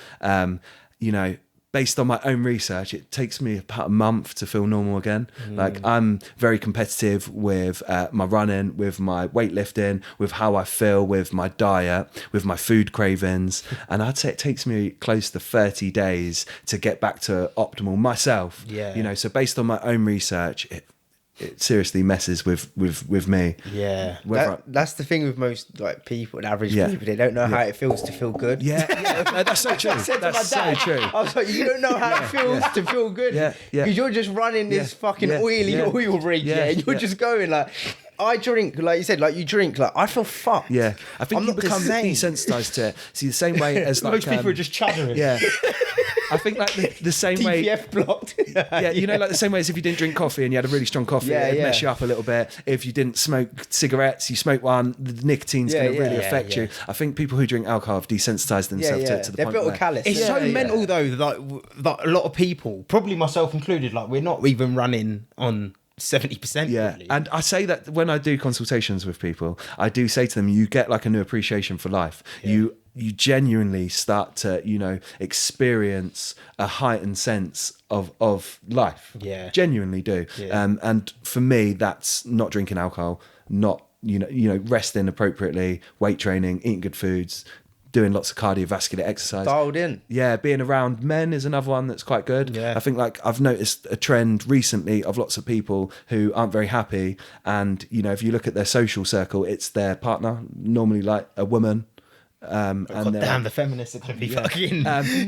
Based on my own research, it takes me about a month to feel normal again. I'm very competitive with my running, with my weightlifting, with how I feel, with my diet, with my food cravings. And I'd say it takes me close to 30 days to get back to optimal myself. So based on my own research, it seriously messes with me. Yeah. That's the thing with most people, average people. They don't know how it feels to feel good. That's so true. That's so true. I was like, you don't know how it feels to feel good. Because you're just running this fucking oily oil rig, and you're just going I drink, like you said, you drink, I feel fucked. Yeah. I think you become desensitized to it. See, the same way as most people are just chugging. Yeah. I think the same way. TPF blocked. The same way as if you didn't drink coffee and you had a really strong coffee, it'd mess you up a little bit. If you didn't smoke cigarettes, you smoke one, the nicotine's going to really affect you. I think people who drink alcohol have desensitized themselves to the They're point where... callous. It's so mental though, that a lot of people, probably myself included, we're not even running on 70%. Really. And I say that when I do consultations with people, I do say to them, you get a new appreciation for life. You genuinely start to experience a heightened sense of life. Genuinely do. And for me, that's not drinking alcohol, not resting appropriately, weight training, eating good foods, doing lots of cardiovascular exercise. Dialed in. Yeah, being around men is another one that's quite good. I think I've noticed a trend recently of lots of people who aren't very happy, and if you look at their social circle, it's their partner, normally a woman. And damn, the feminists are going to be fucking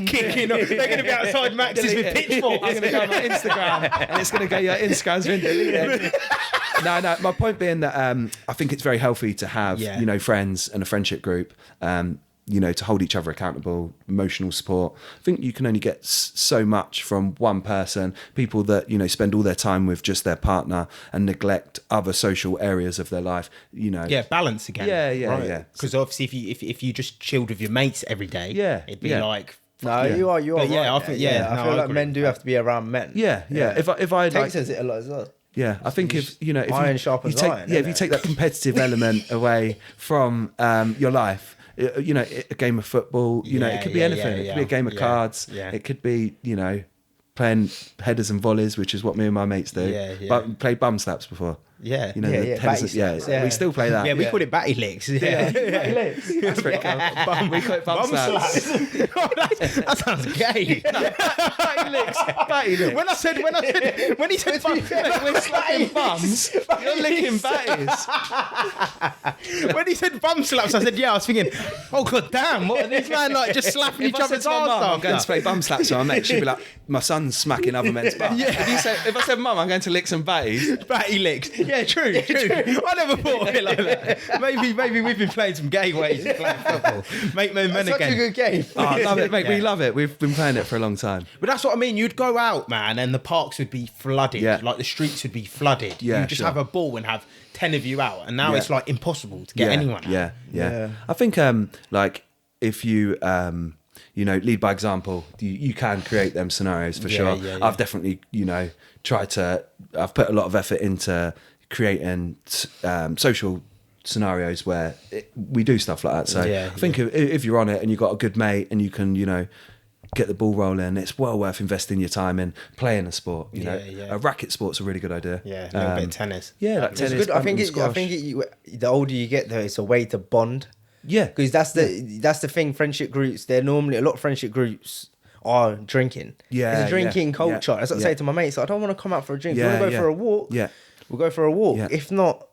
kicking off. They're going to be outside Max's with pitchforks. I'm going to go on my Instagram and it's going to go, Instagram's been deleted. No, my point being that I think it's very healthy to have, friends and a friendship group, to hold each other accountable, emotional support. I think you can only get so much from one person. People that, spend all their time with just their partner and neglect other social areas of their life, balance again. Yeah. Because obviously if you just chilled with your mates every day, it'd be like... No, you are right. I think, I feel like men do have to be around men. Yeah. If I Kate says it a lot as well. Yeah, I think if iron sharpens iron. If you take that competitive element away from your life, a game of football, it could be anything. It could be a game of cards. It could be, playing headers and volleys, which is what me and my mates do. But played bum slaps before. Yeah. We still play that. Yeah, we call it batty licks. Batty licks. That's pretty cool. We call it bum slaps. That sounds gay. Batty licks. When he said we're slapping bums, you're licking batties. When he said bum slaps, I said, I was thinking, oh god damn, what are these man just slapping each other's arms off? I'm going to play bum slaps with my mate, she'd be like, my son's smacking other men's bums. If I said, Mum, I'm going to lick some batties. Batty licks. Yeah, true. I never thought of it like that. Maybe we've been playing some gay ways of playing football. Make men again. Such a good game. Oh, I love it, mate. We love it. We've been playing it for a long time. But that's what I mean. You'd go out, man, and the parks would be flooded. Yeah. The streets would be flooded. Yeah, you'd just have a ball and have 10 of you out. And now it's impossible to get anyone out. Yeah. I think if you lead by example, you can create them scenarios for sure. I've definitely, I've put a lot of effort into creating social scenarios where we do stuff like that. So I think if you're on it and you've got a good mate and you can, get the ball rolling, it's well worth investing your time in playing a sport. A racket sport's a really good idea. Yeah, a little bit of tennis. Yeah, like tennis. Good. I think the older you get, though, it's a way to bond. Yeah, because that's the thing. Friendship groups, they're normally a lot of friendship groups are drinking. Yeah, it's a drinking culture. That's what I say to my mates. I don't want to come out for a drink. We want to go for a walk. Yeah, we'll go for a walk. Yeah. If not,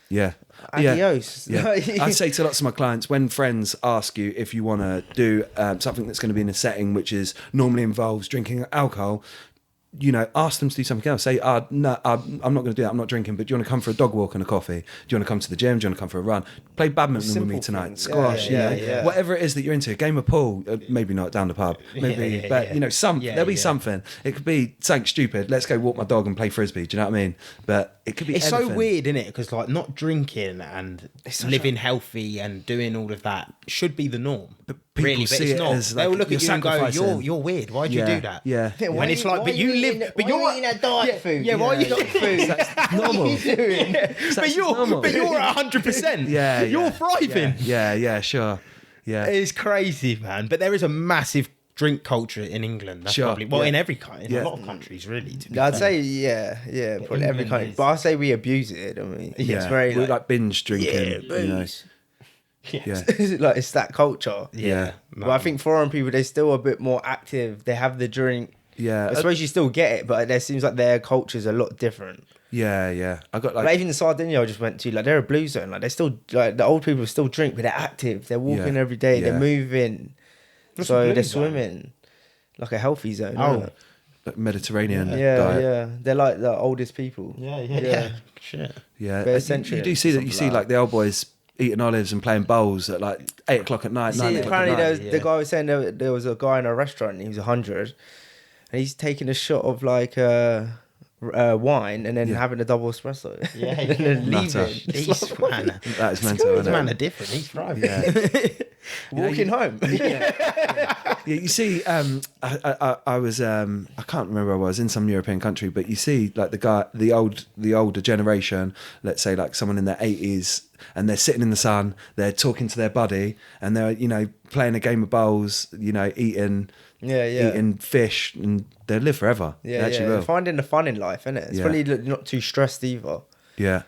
Yeah. Adios. Yeah. I say to lots of my clients, when friends ask you if you want to do something that's going to be in a setting which is normally involves drinking alcohol, you know, ask them to do something else. Say, no, I'm not going to do that. I'm not drinking, but do you want to come for a dog walk and a coffee? Do you want to come to the gym? Do you want to come for a run? Play badminton with me tonight. Things. Squash, whatever it is that you're into. A game of pool, maybe not down the pub, maybe, but you know, there'll be something. It could be something stupid. Let's go walk my dog and play frisbee. Do you know what I mean? But it could be. It's anything. So weird, isn't it? Because like not drinking and living healthy and doing all of that should be the norm. But people see it as like, they'll look at you and go, "You're weird. Why'd you do that?" Yeah. When it's like, but you live, but you're eating that diet food. Yeah, why are you not food? That's normal. What are you doing? But you're 100%. Yeah, you're thriving. Yeah, sure. Yeah, it's crazy, man. But there is a massive drink culture in England. That's probably in every country, in a lot of countries, really. I'd say probably every country. But I say we abuse it, don't we? Yeah, it's very we like binge drinking. Yeah, you know. Yeah. Like it's that culture. Yeah. But I think foreign people, they're still a bit more active. They have the drink. Yeah. I suppose you still get it, but it seems like their culture's a lot different. Yeah. I got like even Sardinia I just went to, like they're a blue zone. Like they're still like the old people still drink, but they're active. They're walking every day. They're moving. So they're swimming. Like a healthy zone. Oh. Like Mediterranean diet. Yeah. They're like the oldest people. Yeah. Shit. Yeah. You do see that. You see like the old boys eating olives and playing bowls at like 8 o'clock at night. Apparently, the guy was saying there was a guy in a restaurant and he was 100, and he's taking a shot of like wine and then having a double espresso. And then leaving. Man, that is mental. These man are different. He's thriving. Yeah. Walking home. You see, I was I can't remember where I was in some European country, but you see like the older generation, let's say like someone in their 80s, and they're sitting in the sun, they're talking to their buddy, and they're, you know, playing a game of bowls, you know, eating fish, and they live forever. Will. Finding the fun in life, isn't it? It's probably not too stressed either. Yeah,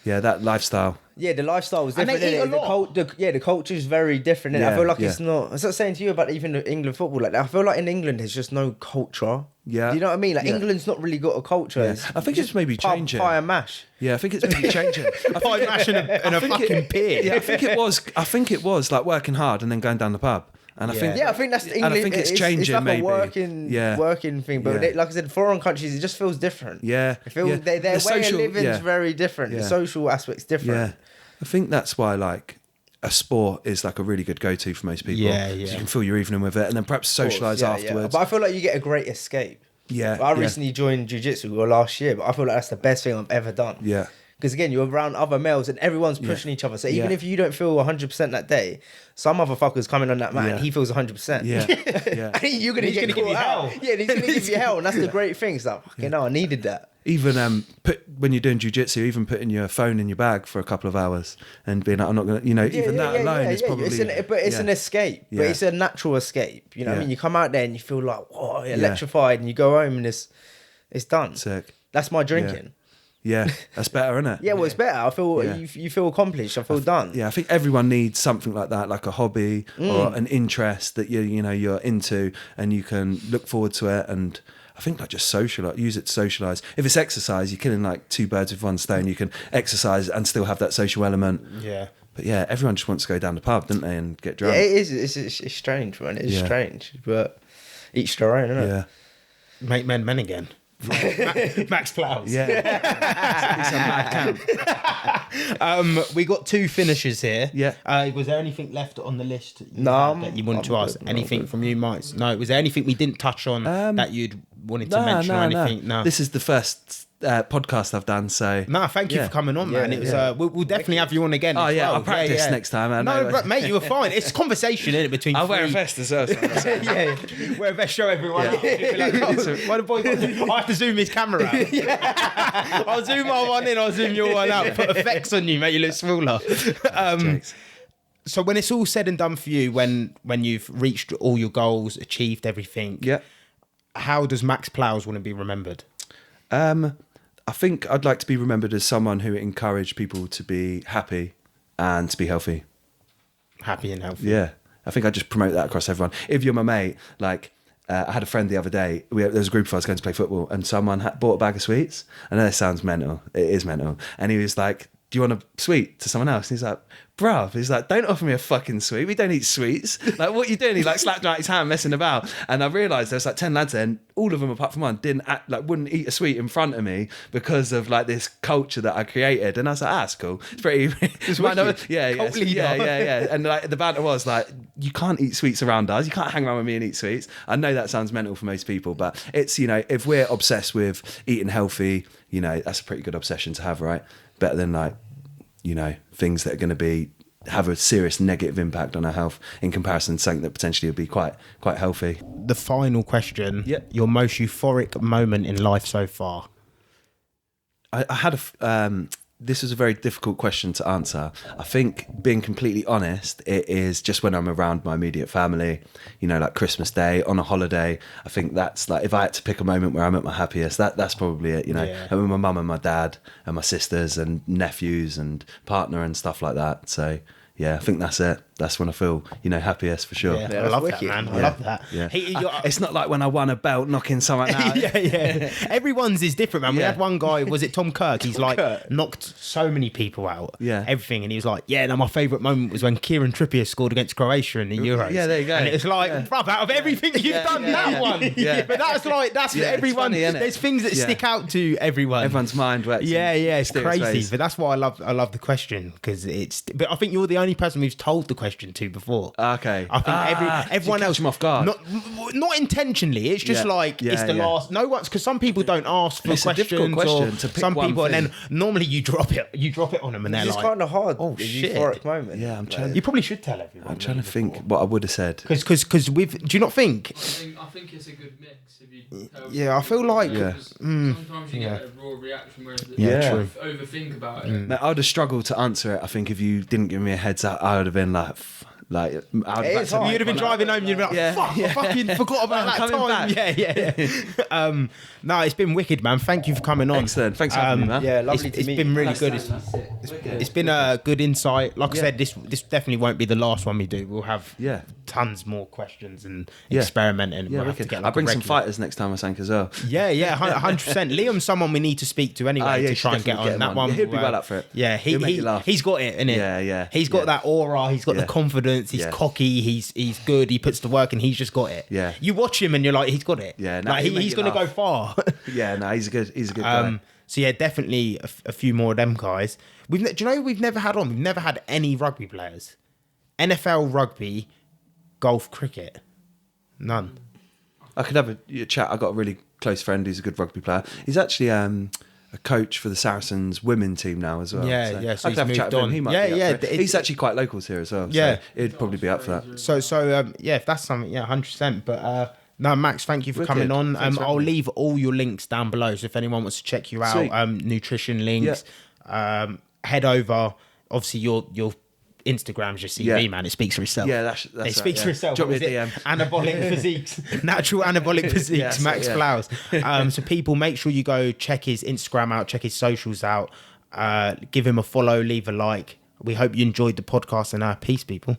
that lifestyle. Yeah, the lifestyle was different. The culture is very different. I feel like it's not. I was saying to you about even the England football. Like I feel like in England there's just no culture. Yeah, do you know what I mean? Like England's not really got a culture. Yeah. I think it's maybe changing. Pie and mash. Yeah, I think it's maybe changing. Pie mash and a fucking beer. Yeah, I think it was like working hard and then going down the pub. And I think that's the English. And I think it's changing. It's like maybe a working thing, but like I said, foreign countries, it just feels different. Yeah, their way of living is very different. The social aspect's different. Yeah, I think that's why like a sport is like a really good go-to for most people. Yeah. You can fill your evening with it, and then perhaps socialise afterwards. But I feel like you get a great escape. Yeah, I recently joined jiu-jitsu last year, but I feel like that's the best thing I've ever done. Yeah. Because again, you're around other males and everyone's pushing each other. So even if you don't feel 100% that day, some motherfucker's coming on that mat and he feels 100%. Yeah. You're going to give you hell. Yeah, he's going to give you hell. And that's the great thing. It's like, fucking hell, I needed that. Even when you're doing jiu-jitsu, even putting your phone in your bag for a couple of hours and being like, I'm not going to, you know, that alone is probably... It's an escape. Yeah. But it's a natural escape. You know what I mean? You come out there and you feel like, whoa, electrified. And you go home and it's done. Sick. That's my drinking. Yeah, that's better, isn't it? Yeah, well, it's better. I feel you feel accomplished. I feel done. Yeah, I think everyone needs something like that, like a hobby or an interest that you're into, and you can look forward to it. And I think like just use it to socialise. If it's exercise, you're killing like 2 birds with 1 stone. You can exercise and still have that social element. Yeah. But yeah, everyone just wants to go down the pub, don't they, and get drunk. Yeah, it is. It's strange, man. It's strange, but each their own, isn't it? Yeah. Make men again. Max Plows. Yeah. It's a mad camp. We got 2 finishes here. Yeah. Was there anything left on the list that you wanted to ask? Anything from you, Mike? No. Was there anything we didn't touch on that you'd wanted to mention or anything? No. This is the first podcast I've done, so thank you for coming on, man. It was we'll definitely have you on again. I'll practice next time. But mate, you were fine. It's conversation, isn't it, between I'll wear a vest as well. Wear a vest, show everyone. Why the boy? I have to zoom his camera out. I'll zoom my one in, I'll zoom your one out. Put effects on you, make you look smaller. So when it's all said and done for you, when you've reached all your goals, achieved everything, how does Max Plows want to be remembered? I think I'd like to be remembered as someone who encouraged people to be happy and to be healthy. Happy and healthy. Yeah. I think I just promote that across everyone. If you're my mate, like I had a friend the other day, there was a group of us going to play football, and someone bought a bag of sweets. I know that sounds mental. It is mental. And he was like, do you want a sweet to someone else? And he's like, bruv, he's like, don't offer me a fucking sweet. We don't eat sweets. Like, what are you doing? He like slapped out his hand messing about. And I realised there was like 10 lads there, and all of them apart from one wouldn't eat a sweet in front of me because of like this culture that I created. And I was like, that's cool. It's pretty, yeah. And like the banter was like, you can't eat sweets around us. You can't hang around with me and eat sweets. I know that sounds mental for most people, but it's, you know, if we're obsessed with eating healthy, you know, that's a pretty good obsession to have, right? Better than like, you know, things that are going to have a serious negative impact on our health in comparison to something that potentially would be quite healthy. The final question, your most euphoric moment in life so far? I had this was a very difficult question to answer. I think, being completely honest, it is just when I'm around my immediate family, you know, like Christmas Day, on a holiday. I think that's like, if I had to pick a moment where I'm at my happiest, that's probably it, you know. I'm with my mum and my dad and my sisters and nephews and partner and stuff like that. So yeah, I think that's it. That's when I feel, you know, happiest for sure. Yeah, I love that, man. I love that. Yeah. It's not like when I won a belt knocking someone out. yeah. Everyone's is different, man. We had one guy, was it Tom Kirk? He's knocked so many people out. Yeah. Everything. And he was like, my favourite moment was when Kieran Trippier scored against Croatia in the Euros. Yeah, there you go. And it was like, bruv, out of everything you've done, that one. Yeah. But that's everyone. Funny, there's things that stick out to everyone. Everyone's mind works. It's crazy. But that's why I love the question, because but I think you're the only person we've told the question to before. Okay. I think everyone else them off guard. Not intentionally. It's just it's the last. No one's, because some people don't ask for questions. A difficult question to pick some people, thing. and then normally you drop it on them, and they're like, it's kind of hard. Oh shit! Euphoric moment. Yeah, I'm trying. You probably should tell everyone. I'm trying to think what I would have said. Because we've. Do you not think? I think it's a good mix. If you I feel like sometimes you get a raw reaction, whereas overthink about it. I'd have struggled to answer it. I think if you didn't give me a heads up, I would have been like. You'd have been driving home and you'd be like, fuck, I fucking forgot about that time. Back. Yeah. No, it's been wicked, man. Thank you for coming on. Excellent. Thanks for having me, man. Yeah, lovely to meet you. It's been really good. It's been a good insight. Like I said, this definitely won't be the last one we do. We'll have tons more questions and experimenting. Yeah, I'll bring some fighters next time I think as well. Yeah, 100%. Liam's someone we need to speak to anyway to try and get on that one. He'll be well up for it. Yeah, he's got it, innit? Yeah. He's got that aura. He's got the confidence. He's cocky. He's good. He puts the work, and he's just got it. Yeah. You watch him, and you're like, he's got it. Yeah. Like he's gonna go far. He's a good guy. So yeah, definitely a few more of them guys. Do you know who we've never had on? We've never had any rugby players. NFL, rugby, golf, cricket. None. I could have a chat. I've got a really close friend who's a good rugby player. He's actually a coach for the Saracens women team now as well. So I could have a chat with him. He might be up for it. He's actually quite local here as well. So he'd probably be up for that. So if that's something, 100%. But no, Max, thank you for coming on. I'll leave all your links down below. So if anyone wants to check you out, nutrition links, head over. Obviously, your Instagram's your CV, man. It speaks for itself. Yeah, that's it speaks for itself. Drop me a DM. Anabolic physiques, natural anabolic physiques, Max Plows. So people, make sure you go check his Instagram out, check his socials out, give him a follow, leave a like. We hope you enjoyed the podcast, and peace, people.